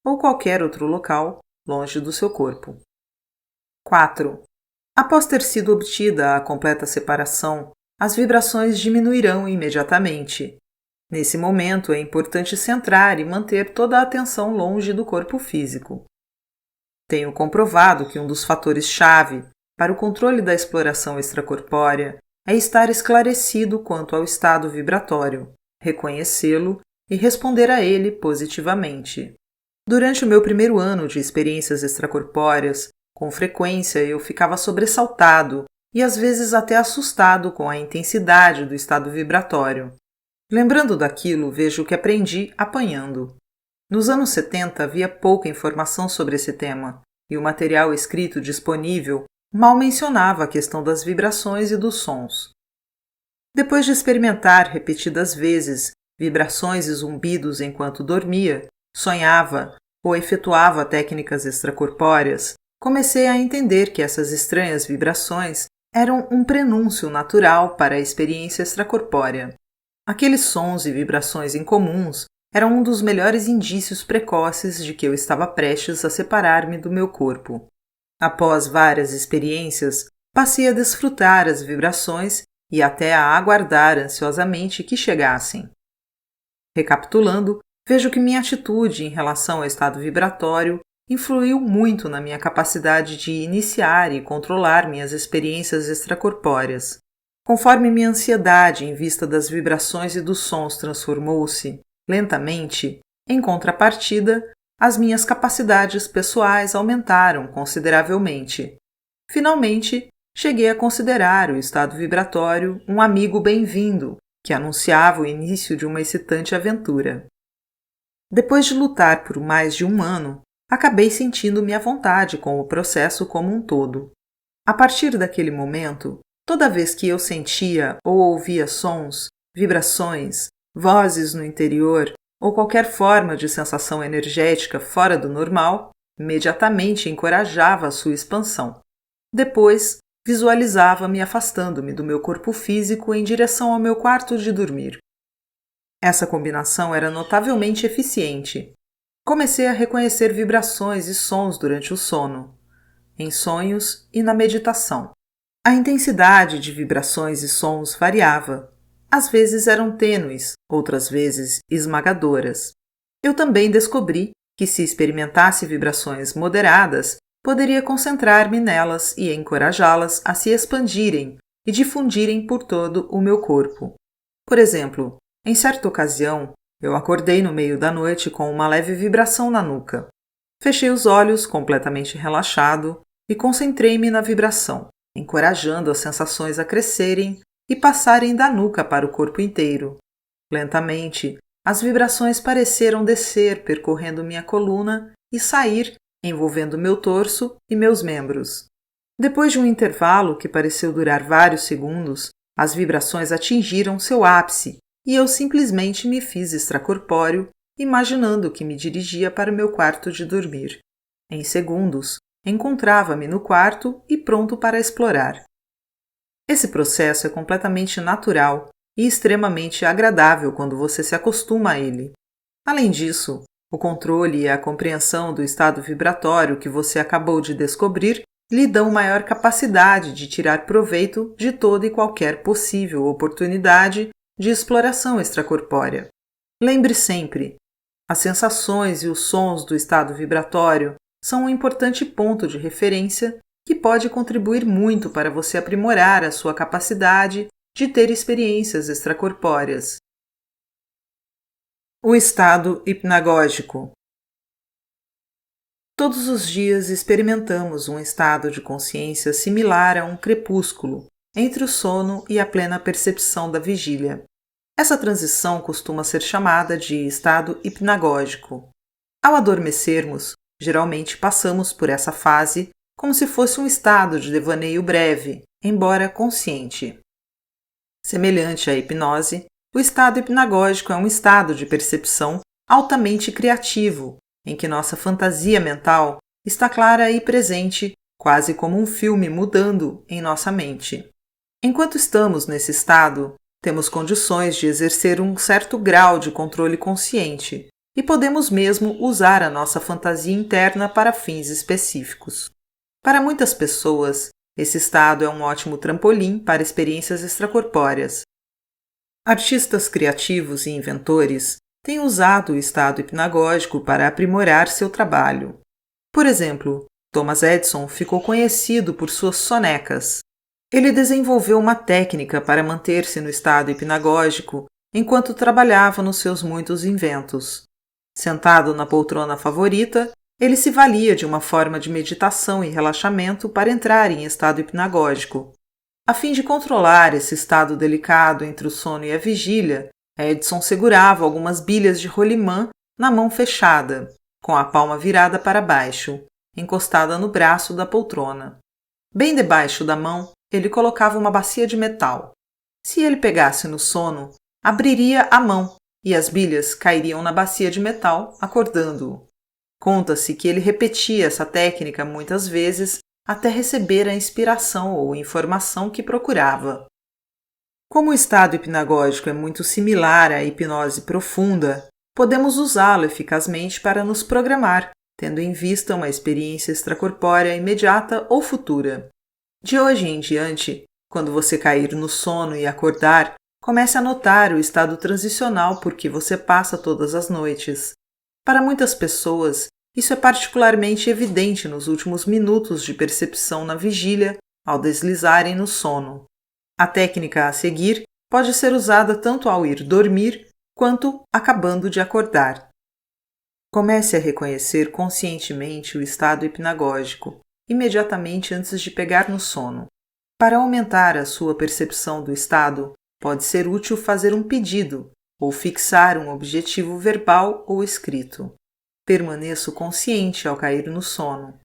ou qualquer outro local longe do seu corpo. 4. Após ter sido obtida a completa separação, as vibrações diminuirão imediatamente. Nesse momento é importante centrar e manter toda a atenção longe do corpo físico. Tenho comprovado que um dos fatores-chave para o controle da exploração extracorpórea é estar esclarecido quanto ao estado vibratório, reconhecê-lo e responder a ele positivamente. Durante o meu primeiro ano de experiências extracorpóreas, com frequência eu ficava sobressaltado e às vezes até assustado com a intensidade do estado vibratório. Lembrando daquilo, vejo que aprendi apanhando. Nos anos 70 havia pouca informação sobre esse tema, e o material escrito disponível mal mencionava a questão das vibrações e dos sons. Depois de experimentar repetidas vezes vibrações e zumbidos enquanto dormia, sonhava ou efetuava técnicas extracorpóreas, comecei a entender que essas estranhas vibrações eram um prenúncio natural para a experiência extracorpórea. Aqueles sons e vibrações incomuns eram um dos melhores indícios precoces de que eu estava prestes a separar-me do meu corpo. Após várias experiências, passei a desfrutar as vibrações e até a aguardar ansiosamente que chegassem. Recapitulando, vejo que minha atitude em relação ao estado vibratório influiu muito na minha capacidade de iniciar e controlar minhas experiências extracorpóreas. Conforme minha ansiedade em vista das vibrações e dos sons transformou-se, lentamente, em contrapartida, as minhas capacidades pessoais aumentaram consideravelmente. Finalmente, cheguei a considerar o estado vibratório um amigo bem-vindo, que anunciava o início de uma excitante aventura. Depois de lutar por mais de um ano, acabei sentindo-me à vontade com o processo como um todo. A partir daquele momento, toda vez que eu sentia ou ouvia sons, vibrações, vozes no interior ou qualquer forma de sensação energética fora do normal, imediatamente encorajava a sua expansão. Depois, visualizava-me afastando-me do meu corpo físico em direção ao meu quarto de dormir. Essa combinação era notavelmente eficiente. Comecei a reconhecer vibrações e sons durante o sono, em sonhos e na meditação. A intensidade de vibrações e sons variava. Às vezes eram tênues, outras vezes esmagadoras. Eu também descobri que, se experimentasse vibrações moderadas, poderia concentrar-me nelas e encorajá-las a se expandirem e difundirem por todo o meu corpo. Por exemplo, em certa ocasião, eu acordei no meio da noite com uma leve vibração na nuca. Fechei os olhos completamente relaxado e concentrei-me na vibração, encorajando as sensações a crescerem e passarem da nuca para o corpo inteiro. Lentamente, as vibrações pareceram descer percorrendo minha coluna e sair, envolvendo meu torso e meus membros. Depois de um intervalo que pareceu durar vários segundos, as vibrações atingiram seu ápice e eu simplesmente me fiz extracorpóreo, imaginando que me dirigia para o meu quarto de dormir. Em segundos, encontrava-me no quarto e pronto para explorar. Esse processo é completamente natural e extremamente agradável quando você se acostuma a ele. Além disso, o controle e a compreensão do estado vibratório que você acabou de descobrir lhe dão maior capacidade de tirar proveito de toda e qualquer possível oportunidade de exploração extracorpórea. Lembre sempre, as sensações e os sons do estado vibratório são um importante ponto de referência que pode contribuir muito para você aprimorar a sua capacidade de ter experiências extracorpóreas. O estado hipnagógico. Todos os dias experimentamos um estado de consciência similar a um crepúsculo, entre o sono e a plena percepção da vigília. Essa transição costuma ser chamada de estado hipnagógico. Ao adormecermos, geralmente passamos por essa fase como se fosse um estado de devaneio breve, embora consciente. Semelhante à hipnose, o estado hipnagógico é um estado de percepção altamente criativo, em que nossa fantasia mental está clara e presente, quase como um filme mudando em nossa mente. Enquanto estamos nesse estado, temos condições de exercer um certo grau de controle consciente e podemos mesmo usar a nossa fantasia interna para fins específicos. Para muitas pessoas, esse estado é um ótimo trampolim para experiências extracorpóreas. Artistas criativos e inventores têm usado o estado hipnagógico para aprimorar seu trabalho. Por exemplo, Thomas Edison ficou conhecido por suas sonecas. Ele desenvolveu uma técnica para manter-se no estado hipnagógico enquanto trabalhava nos seus muitos inventos. Sentado na poltrona favorita, ele se valia de uma forma de meditação e relaxamento para entrar em estado hipnagógico. A fim de controlar esse estado delicado entre o sono e a vigília, Edison segurava algumas bilhas de rolimã na mão fechada, com a palma virada para baixo, encostada no braço da poltrona. Bem debaixo da mão, ele colocava uma bacia de metal. Se ele pegasse no sono, abriria a mão e as bilhas cairiam na bacia de metal, acordando-o. Conta-se que ele repetia essa técnica muitas vezes até receber a inspiração ou informação que procurava. Como o estado hipnagógico é muito similar à hipnose profunda, podemos usá-lo eficazmente para nos programar, tendo em vista uma experiência extracorpórea imediata ou futura. De hoje em diante, quando você cair no sono e acordar, comece a notar o estado transicional por que você passa todas as noites. Para muitas pessoas, isso é particularmente evidente nos últimos minutos de percepção na vigília, ao deslizarem no sono. A técnica a seguir pode ser usada tanto ao ir dormir quanto acabando de acordar. Comece a reconhecer conscientemente o estado hipnagógico, imediatamente antes de pegar no sono. Para aumentar a sua percepção do estado, pode ser útil fazer um pedido ou fixar um objetivo verbal ou escrito. Permaneça consciente ao cair no sono.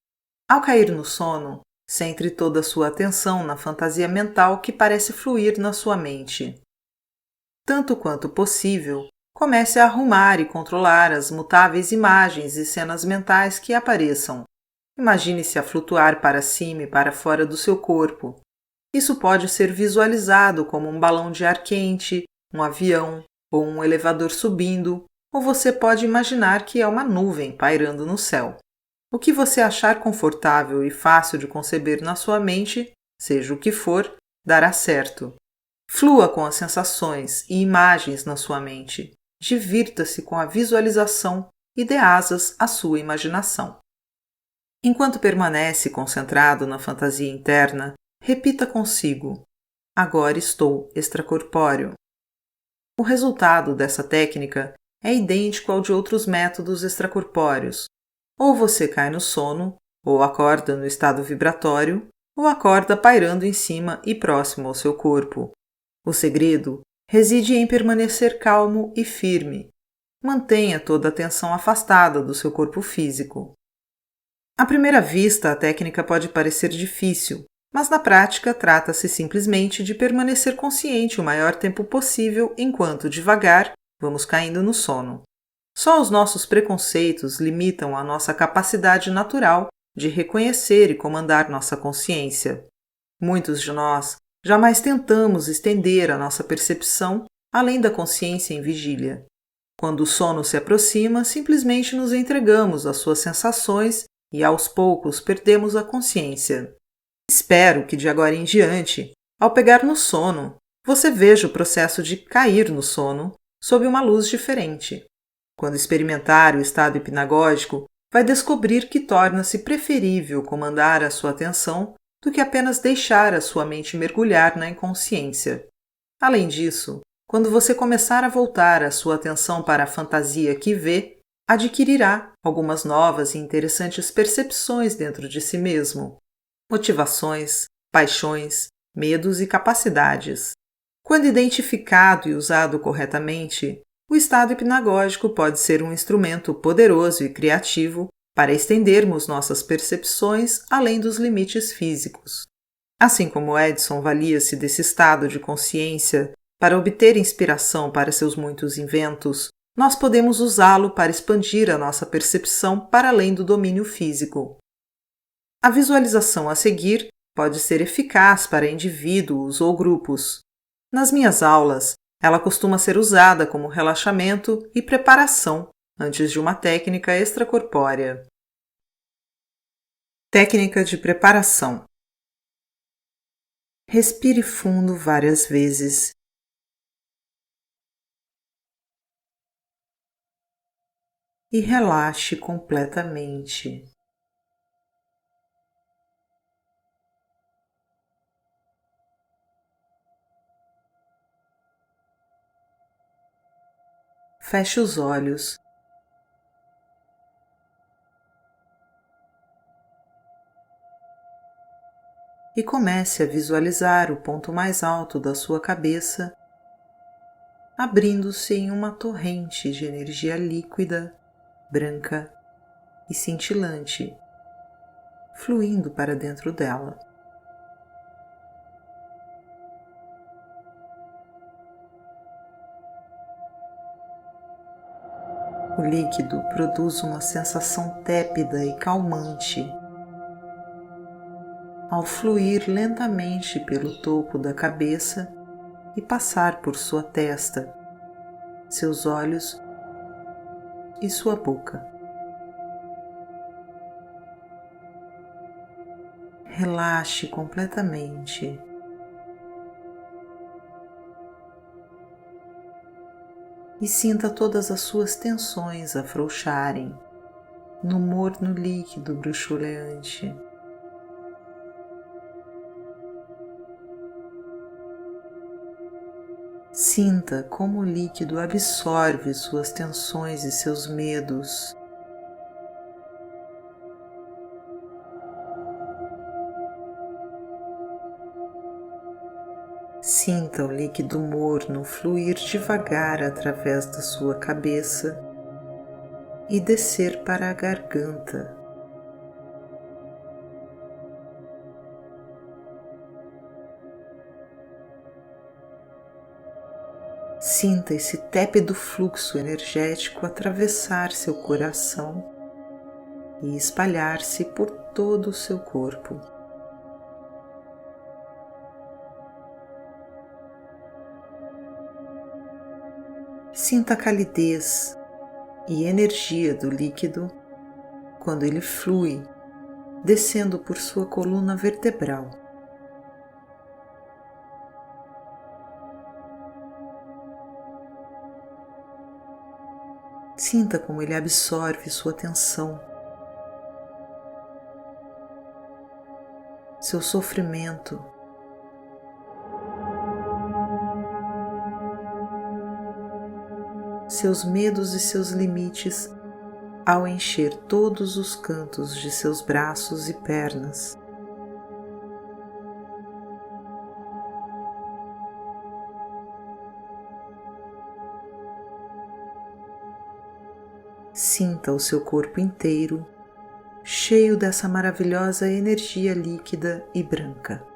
Ao cair no sono, centre toda a sua atenção na fantasia mental que parece fluir na sua mente. Tanto quanto possível, comece a arrumar e controlar as mutáveis imagens e cenas mentais que apareçam. Imagine-se a flutuar para cima e para fora do seu corpo. Isso pode ser visualizado como um balão de ar quente, um avião ou um elevador subindo, ou você pode imaginar que é uma nuvem pairando no céu. O que você achar confortável e fácil de conceber na sua mente, seja o que for, dará certo. Flua com as sensações e imagens na sua mente. Divirta-se com a visualização e dê asas à sua imaginação. Enquanto permanece concentrado na fantasia interna, repita consigo: agora estou extracorpóreo. O resultado dessa técnica é idêntico ao de outros métodos extracorpóreos. Ou você cai no sono, ou acorda no estado vibratório, ou acorda pairando em cima e próximo ao seu corpo. O segredo reside em permanecer calmo e firme. Mantenha toda a tensão afastada do seu corpo físico. À primeira vista, a técnica pode parecer difícil, mas na prática trata-se simplesmente de permanecer consciente o maior tempo possível enquanto, devagar, vamos caindo no sono. Só os nossos preconceitos limitam a nossa capacidade natural de reconhecer e comandar nossa consciência. Muitos de nós jamais tentamos estender a nossa percepção além da consciência em vigília. Quando o sono se aproxima, simplesmente nos entregamos às suas sensações e aos poucos perdemos a consciência. Espero que de agora em diante, ao pegar no sono, você veja o processo de cair no sono sob uma luz diferente. Quando experimentar o estado hipnagógico, vai descobrir que torna-se preferível comandar a sua atenção do que apenas deixar a sua mente mergulhar na inconsciência. Além disso, quando você começar a voltar a sua atenção para a fantasia que vê, adquirirá algumas novas e interessantes percepções dentro de si mesmo, motivações, paixões, medos e capacidades. Quando identificado e usado corretamente, o estado hipnagógico pode ser um instrumento poderoso e criativo para estendermos nossas percepções além dos limites físicos. Assim como Edison valia-se desse estado de consciência para obter inspiração para seus muitos inventos, nós podemos usá-lo para expandir a nossa percepção para além do domínio físico. A visualização a seguir pode ser eficaz para indivíduos ou grupos. Nas minhas aulas, ela costuma ser usada como relaxamento e preparação antes de uma técnica extracorpórea. Técnica de preparação. Respire fundo várias vezes. E relaxe completamente. Feche os olhos. E comece a visualizar o ponto mais alto da sua cabeça, abrindo-se em uma torrente de energia líquida, branca e cintilante, fluindo para dentro dela. O líquido produz uma sensação tépida e calmante. Ao fluir lentamente pelo topo da cabeça e passar por sua testa, seus olhos e sua boca. Relaxe completamente. E sinta todas as suas tensões afrouxarem no morno líquido bruxuleante. Sinta como o líquido absorve suas tensões e seus medos. Sinta o líquido morno fluir devagar através da sua cabeça e descer para a garganta. Sinta esse tépido fluxo energético atravessar seu coração e espalhar-se por todo o seu corpo. Sinta a calidez e energia do líquido quando ele flui, descendo por sua coluna vertebral. Sinta como ele absorve sua tensão, seu sofrimento, seus medos e seus limites ao encher todos os cantos de seus braços e pernas. Sinta o seu corpo inteiro cheio dessa maravilhosa energia líquida e branca.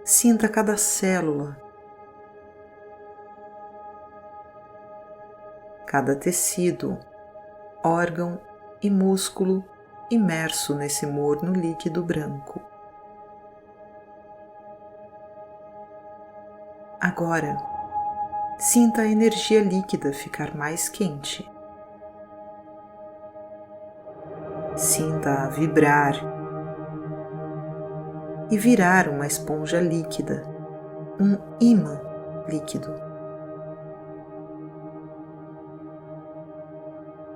Sinta cada célula, cada tecido, órgão e músculo imerso nesse morno líquido branco. Agora, sinta a energia líquida ficar mais quente. Sinta-a vibrar e virar uma esponja líquida, um ímã líquido.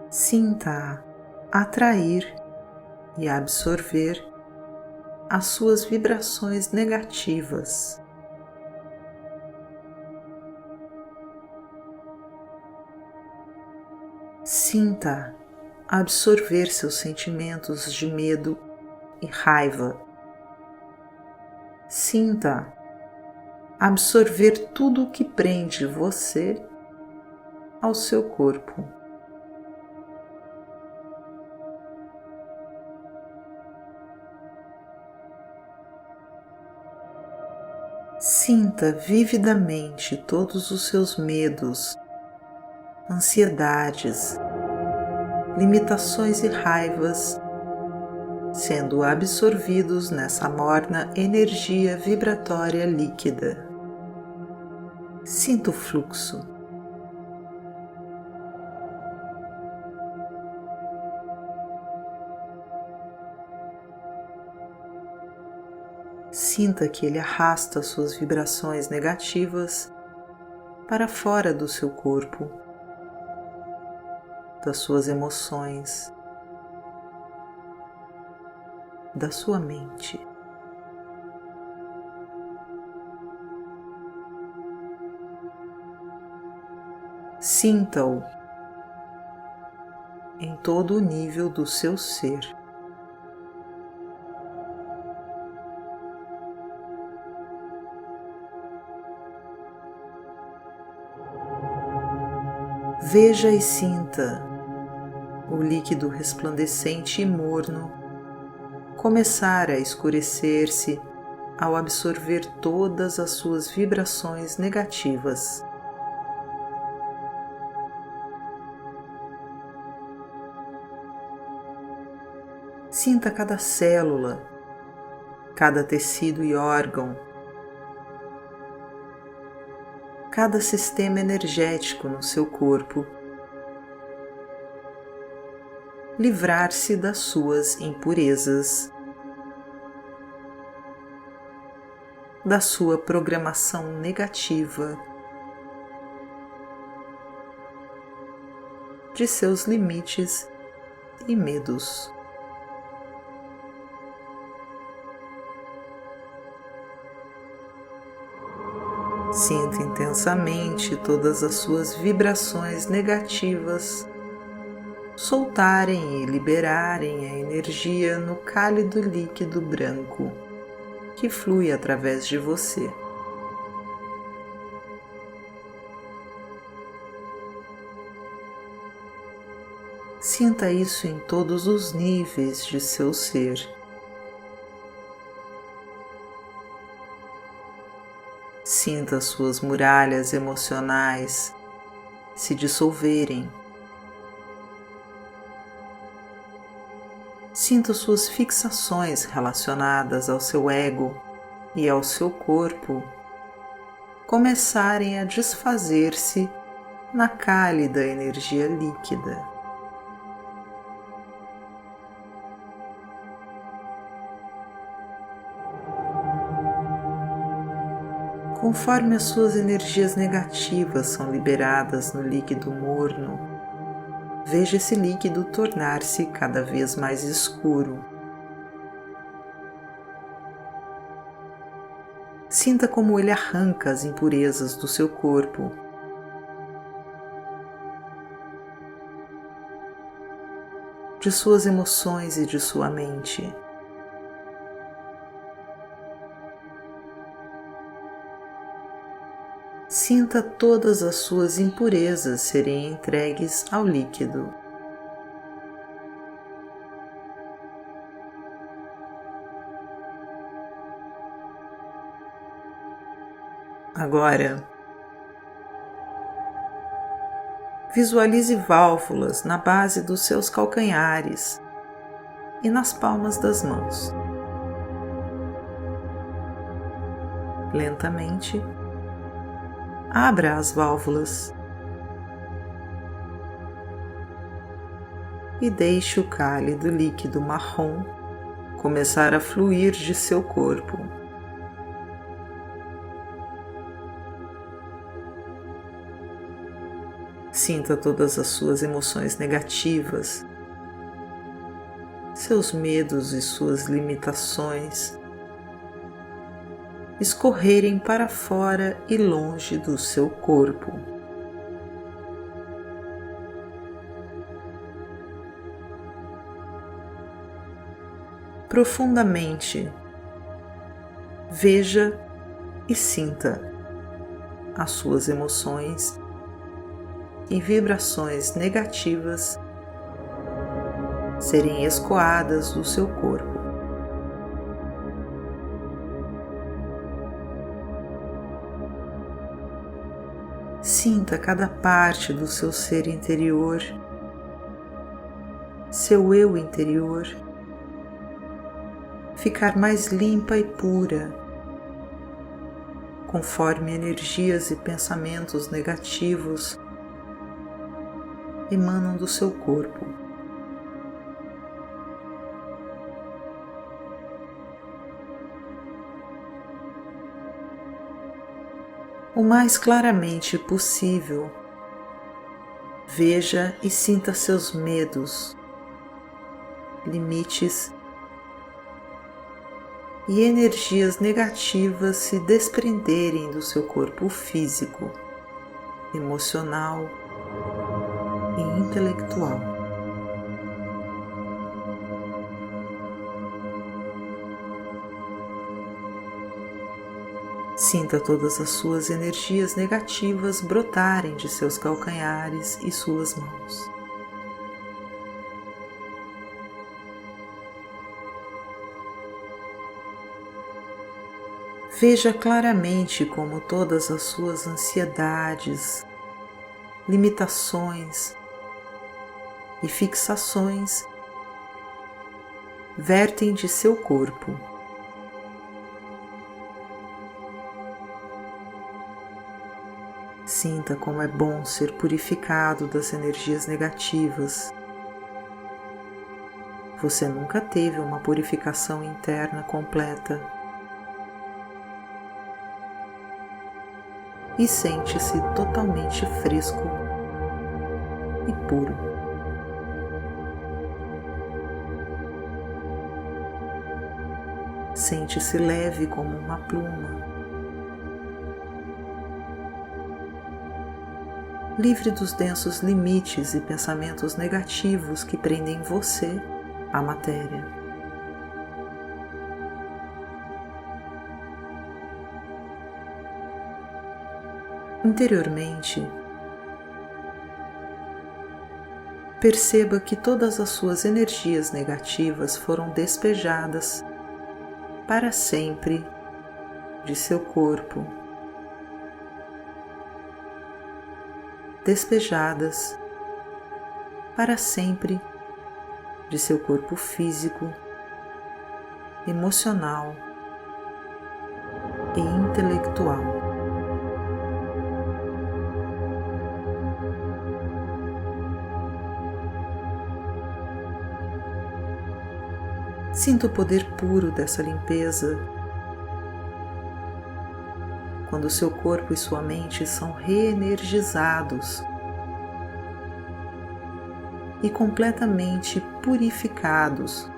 Sinta-a atrair e absorver as suas vibrações negativas. Sinta absorver seus sentimentos de medo e raiva. Sinta absorver tudo o que prende você ao seu corpo. Sinta vividamente todos os seus medos, ansiedades, limitações e raivas sendo absorvidos nessa morna energia vibratória líquida. Sinta o fluxo. Sinta que ele arrasta suas vibrações negativas para fora do seu corpo, das suas emoções, da sua mente. Sinta-o em todo o nível do seu ser. Veja e sinta o líquido resplandecente e morno começar a escurecer-se ao absorver todas as suas vibrações negativas. Sinta cada célula, cada tecido e órgão, cada sistema energético no seu corpo livrar-se das suas impurezas, da sua programação negativa, de seus limites e medos. Sinta intensamente todas as suas vibrações negativas soltarem e liberarem a energia no cálido líquido branco que flui através de você. Sinta isso em todos os níveis de seu ser. Sinta suas muralhas emocionais se dissolverem. Sinta suas fixações relacionadas ao seu ego e ao seu corpo começarem a desfazer-se na cálida energia líquida. Conforme as suas energias negativas são liberadas no líquido morno, veja esse líquido tornar-se cada vez mais escuro. Sinta como ele arranca as impurezas do seu corpo. De suas emoções e de sua mente. Sinta todas as suas impurezas serem entregues ao líquido. Agora, visualize válvulas na base dos seus calcanhares e nas palmas das mãos. Lentamente, abra as válvulas e deixe o cálido líquido marrom começar a fluir de seu corpo. Sinta todas as suas emoções negativas, seus medos e suas limitações escorrerem para fora e longe do seu corpo. Profundamente, veja e sinta as suas emoções e vibrações negativas serem escoadas do seu corpo. Sinta cada parte do seu ser interior, seu eu interior, ficar mais limpa e pura, conforme energias e pensamentos negativos emanam do seu corpo. O mais claramente possível, veja e sinta seus medos, limites e energias negativas se desprenderem do seu corpo físico, emocional e intelectual. Sinta todas as suas energias negativas brotarem de seus calcanhares e suas mãos. Veja claramente como todas as suas ansiedades, limitações e fixações vertem de seu corpo. Sinta como é bom ser purificado das energias negativas. Você nunca teve uma purificação interna completa. E sente-se totalmente fresco e puro. Sente-se leve como uma pluma, livre dos densos limites e pensamentos negativos que prendem você à matéria. Interiormente, perceba que todas as suas energias negativas foram despejadas para sempre de seu corpo, despejadas para sempre de seu corpo físico, emocional e intelectual. Sinta o poder puro dessa limpeza quando seu corpo e sua mente são reenergizados e completamente purificados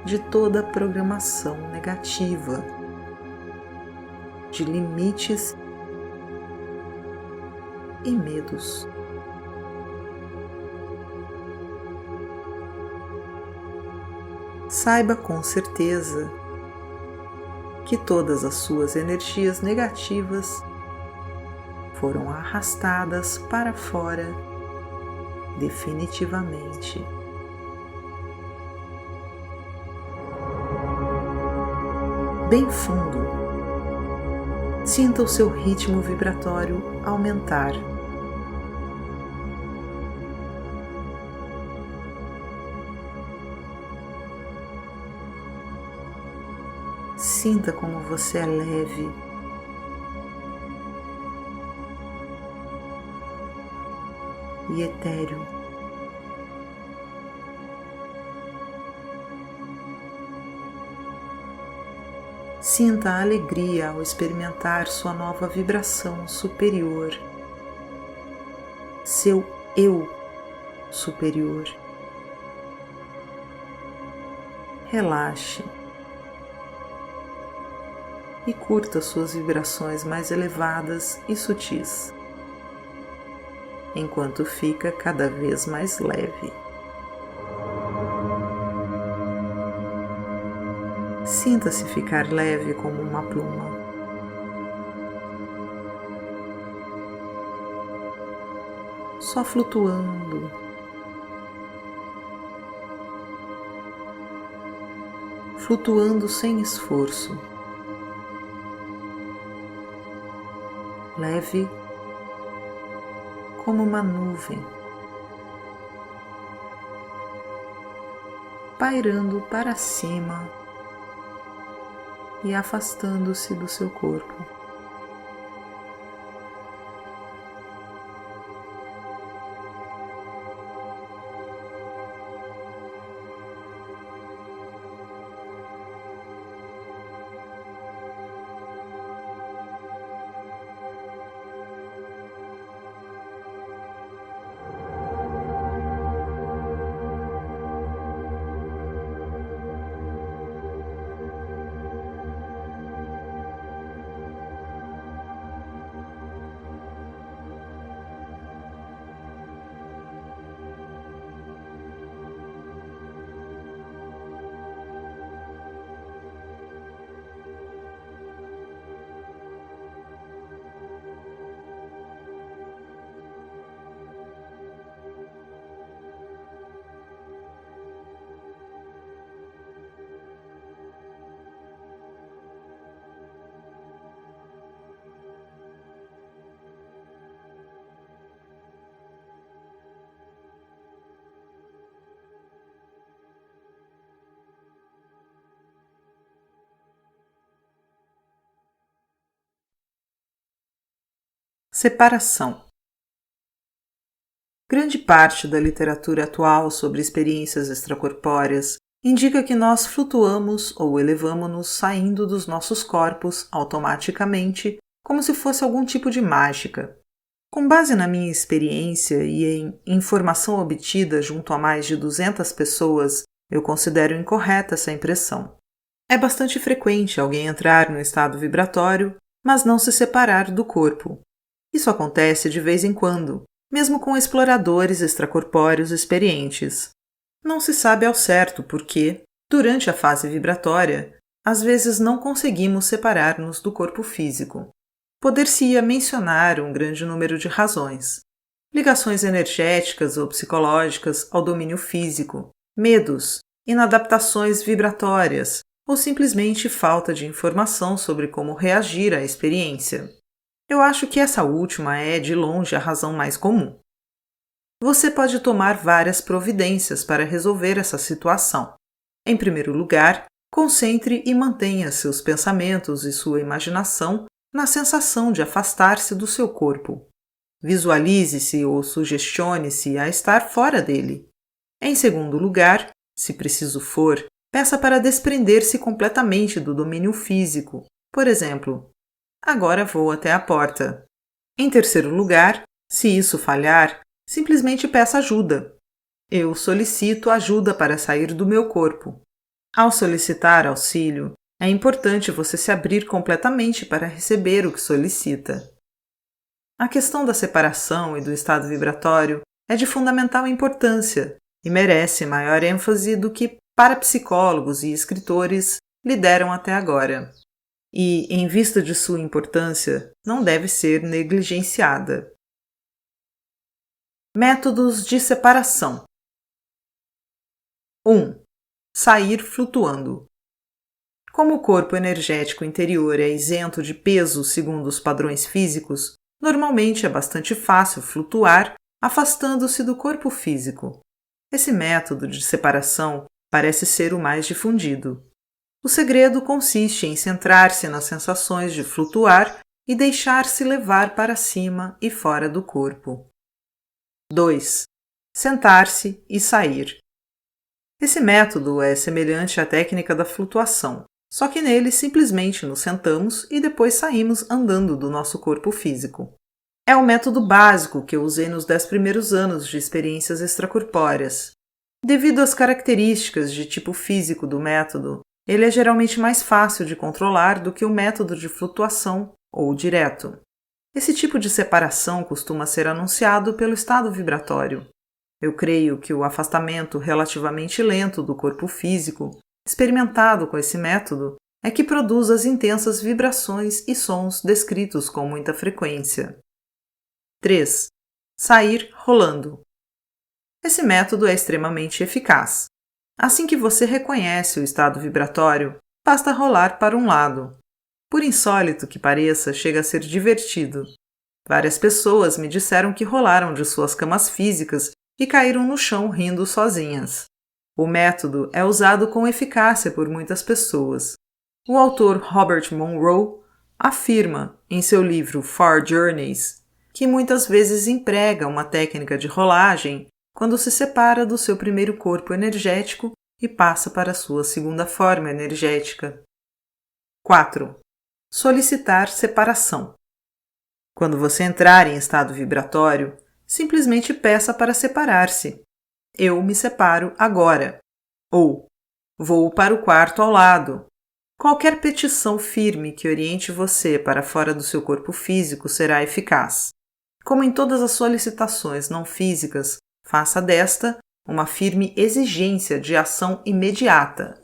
de toda a programação negativa, de limites e medos. Saiba com certeza que todas as suas energias negativas foram arrastadas para fora definitivamente. Bem fundo, sinta o seu ritmo vibratório aumentar. Sinta como você é leve e etéreo. Sinta a alegria ao experimentar sua nova vibração superior, seu eu superior. Relaxe e curta suas vibrações mais elevadas e sutis, enquanto fica cada vez mais leve. Sinta-se ficar leve como uma pluma. Só flutuando. Flutuando sem esforço. Leve como uma nuvem, pairando para cima e afastando-se do seu corpo. Separação. Grande parte da literatura atual sobre experiências extracorpóreas indica que nós flutuamos ou elevamo-nos saindo dos nossos corpos automaticamente, como se fosse algum tipo de mágica. Com base na minha experiência e em informação obtida junto a mais de 200 pessoas, eu considero incorreta essa impressão. É bastante frequente alguém entrar no estado vibratório, mas não se separar do corpo. Isso acontece de vez em quando, mesmo com exploradores extracorpóreos experientes. Não se sabe ao certo por que, durante a fase vibratória, às vezes não conseguimos separar-nos do corpo físico. Poder-se-ia mencionar um grande número de razões. Ligações energéticas ou psicológicas ao domínio físico, medos, inadaptações vibratórias ou simplesmente falta de informação sobre como reagir à experiência. Eu acho que essa última é, de longe, a razão mais comum. Você pode tomar várias providências para resolver essa situação. Em primeiro lugar, concentre e mantenha seus pensamentos e sua imaginação na sensação de afastar-se do seu corpo. Visualize-se ou sugestione-se a estar fora dele. Em segundo lugar, se preciso for, peça para desprender-se completamente do domínio físico. Por exemplo, agora vou até a porta. Em terceiro lugar, se isso falhar, simplesmente peça ajuda. Eu solicito ajuda para sair do meu corpo. Ao solicitar auxílio, é importante você se abrir completamente para receber o que solicita. A questão da separação e do estado vibratório é de fundamental importância e merece maior ênfase do que parapsicólogos e escritores lhe deram até agora. E, em vista de sua importância, não deve ser negligenciada. Métodos de separação. 1. Sair flutuando. Como o corpo energético interior é isento de peso segundo os padrões físicos, normalmente é bastante fácil flutuar afastando-se do corpo físico. Esse método de separação parece ser o mais difundido. O segredo consiste em centrar-se nas sensações de flutuar e deixar-se levar para cima e fora do corpo. 2. Sentar-se e sair. Esse método é semelhante à técnica da flutuação, só que nele simplesmente nos sentamos e depois saímos andando do nosso corpo físico. É o método básico que eu usei nos 10 primeiros anos de experiências extracorpóreas. Devido às características de tipo físico do método, ele é geralmente mais fácil de controlar do que o método de flutuação ou direto. Esse tipo de separação costuma ser anunciado pelo estado vibratório. Eu creio que o afastamento relativamente lento do corpo físico, experimentado com esse método, é que produz as intensas vibrações e sons descritos com muita frequência. 3. Sair rolando. Esse método é extremamente eficaz. Assim que você reconhece o estado vibratório, basta rolar para um lado. Por insólito que pareça, chega a ser divertido. Várias pessoas me disseram que rolaram de suas camas físicas e caíram no chão rindo sozinhas. O método é usado com eficácia por muitas pessoas. O autor Robert Monroe afirma, em seu livro Far Journeys, que muitas vezes emprega uma técnica de rolagem quando se separa do seu primeiro corpo energético e passa para a sua segunda forma energética. 4. Solicitar separação. Quando você entrar em estado vibratório, simplesmente peça para separar-se. Eu me separo agora. Ou vou para o quarto ao lado. Qualquer petição firme que oriente você para fora do seu corpo físico será eficaz. Como em todas as solicitações não físicas, faça desta uma firme exigência de ação imediata.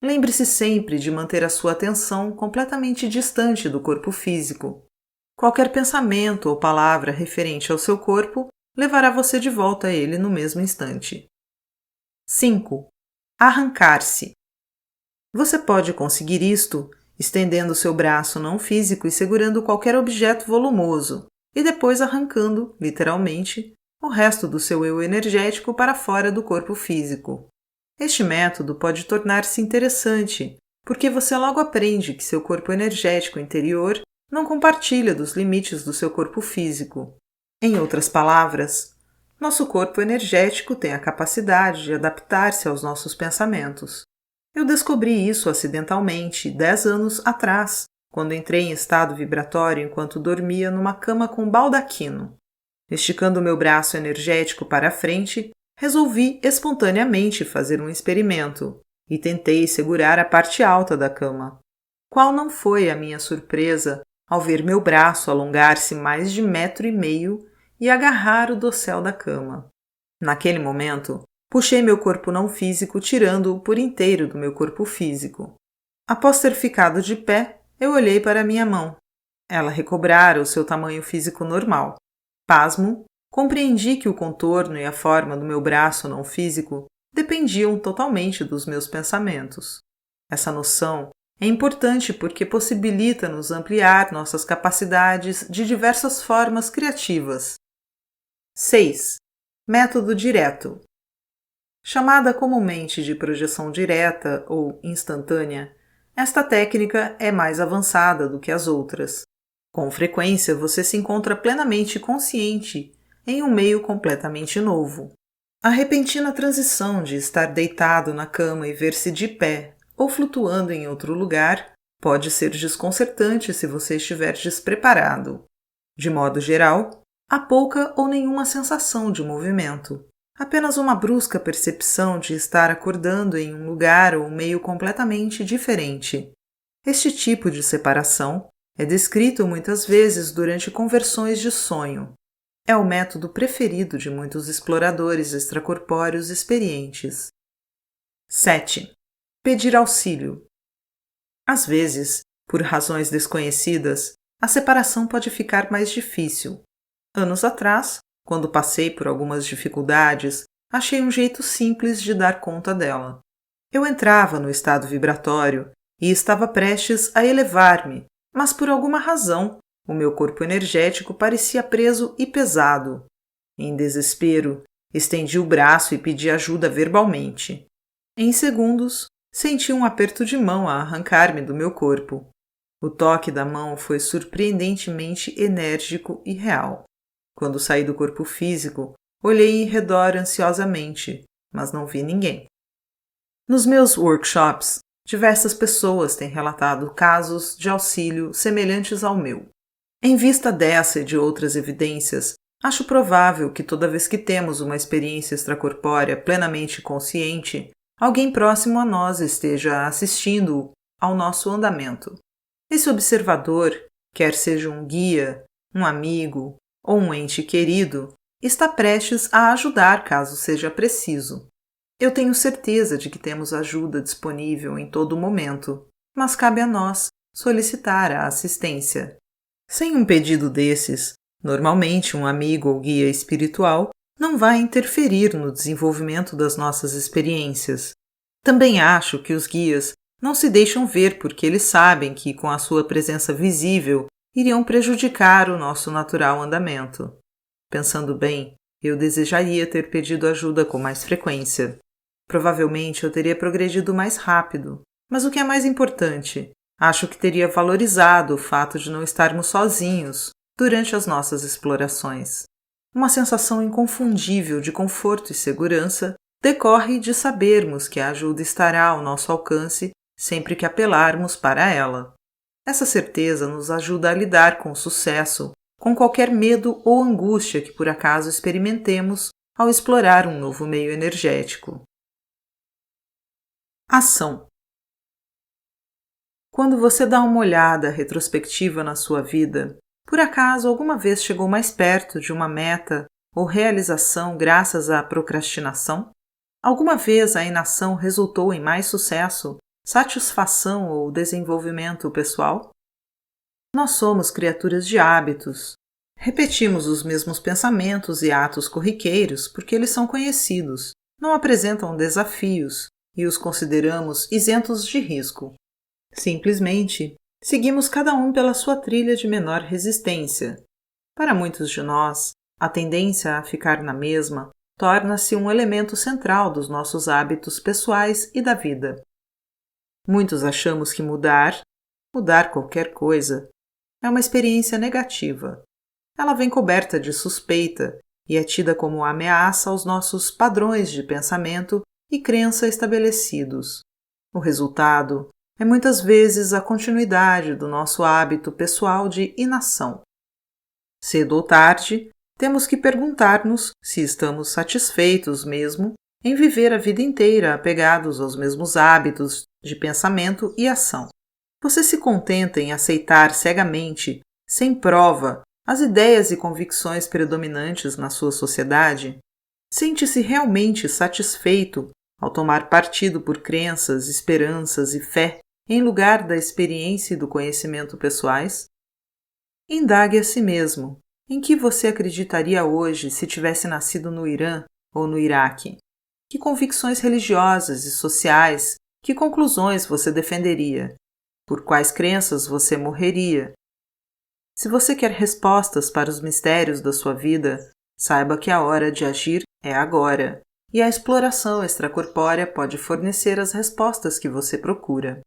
Lembre-se sempre de manter a sua atenção completamente distante do corpo físico. Qualquer pensamento ou palavra referente ao seu corpo levará você de volta a ele no mesmo instante. 5. Arrancar-se. Você pode conseguir isto estendendo seu braço não físico e segurando qualquer objeto volumoso, e depois arrancando, literalmente, o resto do seu eu energético para fora do corpo físico. Este método pode tornar-se interessante, porque você logo aprende que seu corpo energético interior não compartilha dos limites do seu corpo físico. Em outras palavras, nosso corpo energético tem a capacidade de adaptar-se aos nossos pensamentos. Eu descobri isso acidentalmente 10 anos atrás, quando entrei em estado vibratório enquanto dormia numa cama com baldaquino. Esticando meu braço energético para a frente, resolvi espontaneamente fazer um experimento e tentei segurar a parte alta da cama. Qual não foi a minha surpresa ao ver meu braço alongar-se mais de 1,5 metros e agarrar o dossel da cama. Naquele momento, puxei meu corpo não físico, tirando-o por inteiro do meu corpo físico. Após ter ficado de pé, eu olhei para minha mão. Ela recobrara o seu tamanho físico normal. Pasmo, compreendi que o contorno e a forma do meu braço não físico dependiam totalmente dos meus pensamentos. Essa noção é importante porque possibilita-nos ampliar nossas capacidades de diversas formas criativas. 6. Método direto. Chamada comumente de projeção direta ou instantânea, esta técnica é mais avançada do que as outras. Com frequência, você se encontra plenamente consciente em um meio completamente novo. A repentina transição de estar deitado na cama e ver-se de pé ou flutuando em outro lugar pode ser desconcertante se você estiver despreparado. De modo geral, há pouca ou nenhuma sensação de movimento. Apenas uma brusca percepção de estar acordando em um lugar ou meio completamente diferente. Este tipo de separação é descrito muitas vezes durante conversões de sonho. É o método preferido de muitos exploradores extracorpóreos experientes. 7. Pedir auxílio. Às vezes, por razões desconhecidas, a separação pode ficar mais difícil. Anos atrás, quando passei por algumas dificuldades, achei um jeito simples de dar conta dela. Eu entrava no estado vibratório e estava prestes a elevar-me, mas por alguma razão, o meu corpo energético parecia preso e pesado. Em desespero, estendi o braço e pedi ajuda verbalmente. Em segundos, senti um aperto de mão a arrancar-me do meu corpo. O toque da mão foi surpreendentemente enérgico e real. Quando saí do corpo físico, olhei em redor ansiosamente, mas não vi ninguém. Nos meus workshops, diversas pessoas têm relatado casos de auxílio semelhantes ao meu. Em vista dessa e de outras evidências, acho provável que toda vez que temos uma experiência extracorpórea plenamente consciente, alguém próximo a nós esteja assistindo ao nosso andamento. Esse observador, quer seja um guia, um amigo ou um ente querido, está prestes a ajudar caso seja preciso. Eu tenho certeza de que temos ajuda disponível em todo momento, mas cabe a nós solicitar a assistência. Sem um pedido desses, normalmente um amigo ou guia espiritual não vai interferir no desenvolvimento das nossas experiências. Também acho que os guias não se deixam ver porque eles sabem que, com a sua presença visível, iriam prejudicar o nosso natural andamento. Pensando bem, eu desejaria ter pedido ajuda com mais frequência. Provavelmente eu teria progredido mais rápido, mas o que é mais importante, Acho que teria valorizado o fato de não estarmos sozinhos durante as nossas explorações. Uma sensação inconfundível de conforto e segurança decorre de sabermos que a ajuda estará ao nosso alcance sempre que apelarmos para ela. Essa certeza nos ajuda a lidar com sucesso, com qualquer medo ou angústia que por acaso experimentemos ao explorar um novo meio energético. Ação. Quando você dá uma olhada retrospectiva na sua vida, por acaso alguma vez chegou mais perto de uma meta ou realização graças à procrastinação? Alguma vez a inação resultou em mais sucesso, satisfação ou desenvolvimento pessoal? Nós somos criaturas de hábitos. Repetimos os mesmos pensamentos e atos corriqueiros porque eles são conhecidos, não apresentam desafios e os consideramos isentos de risco. Simplesmente, seguimos cada um pela sua trilha de menor resistência. Para muitos de nós, a tendência a ficar na mesma torna-se um elemento central dos nossos hábitos pessoais e da vida. Muitos achamos que mudar qualquer coisa, é uma experiência negativa. Ela vem coberta de suspeita e é tida como ameaça aos nossos padrões de pensamento e crença estabelecidos. O resultado é muitas vezes a continuidade do nosso hábito pessoal de inação. Cedo ou tarde, temos que perguntar-nos se estamos satisfeitos mesmo em viver a vida inteira apegados aos mesmos hábitos de pensamento e ação. Você se contenta em aceitar cegamente, sem prova, as ideias e convicções predominantes na sua sociedade? Sente-se realmente satisfeito ao tomar partido por crenças, esperanças e fé em lugar da experiência e do conhecimento pessoais? Indague a si mesmo. Em que você acreditaria hoje se tivesse nascido no Irã ou no Iraque? Que convicções religiosas e sociais, que conclusões você defenderia? Por quais crenças você morreria? Se você quer respostas para os mistérios da sua vida, saiba que a hora de agir é agora, e a exploração extracorpórea pode fornecer as respostas que você procura.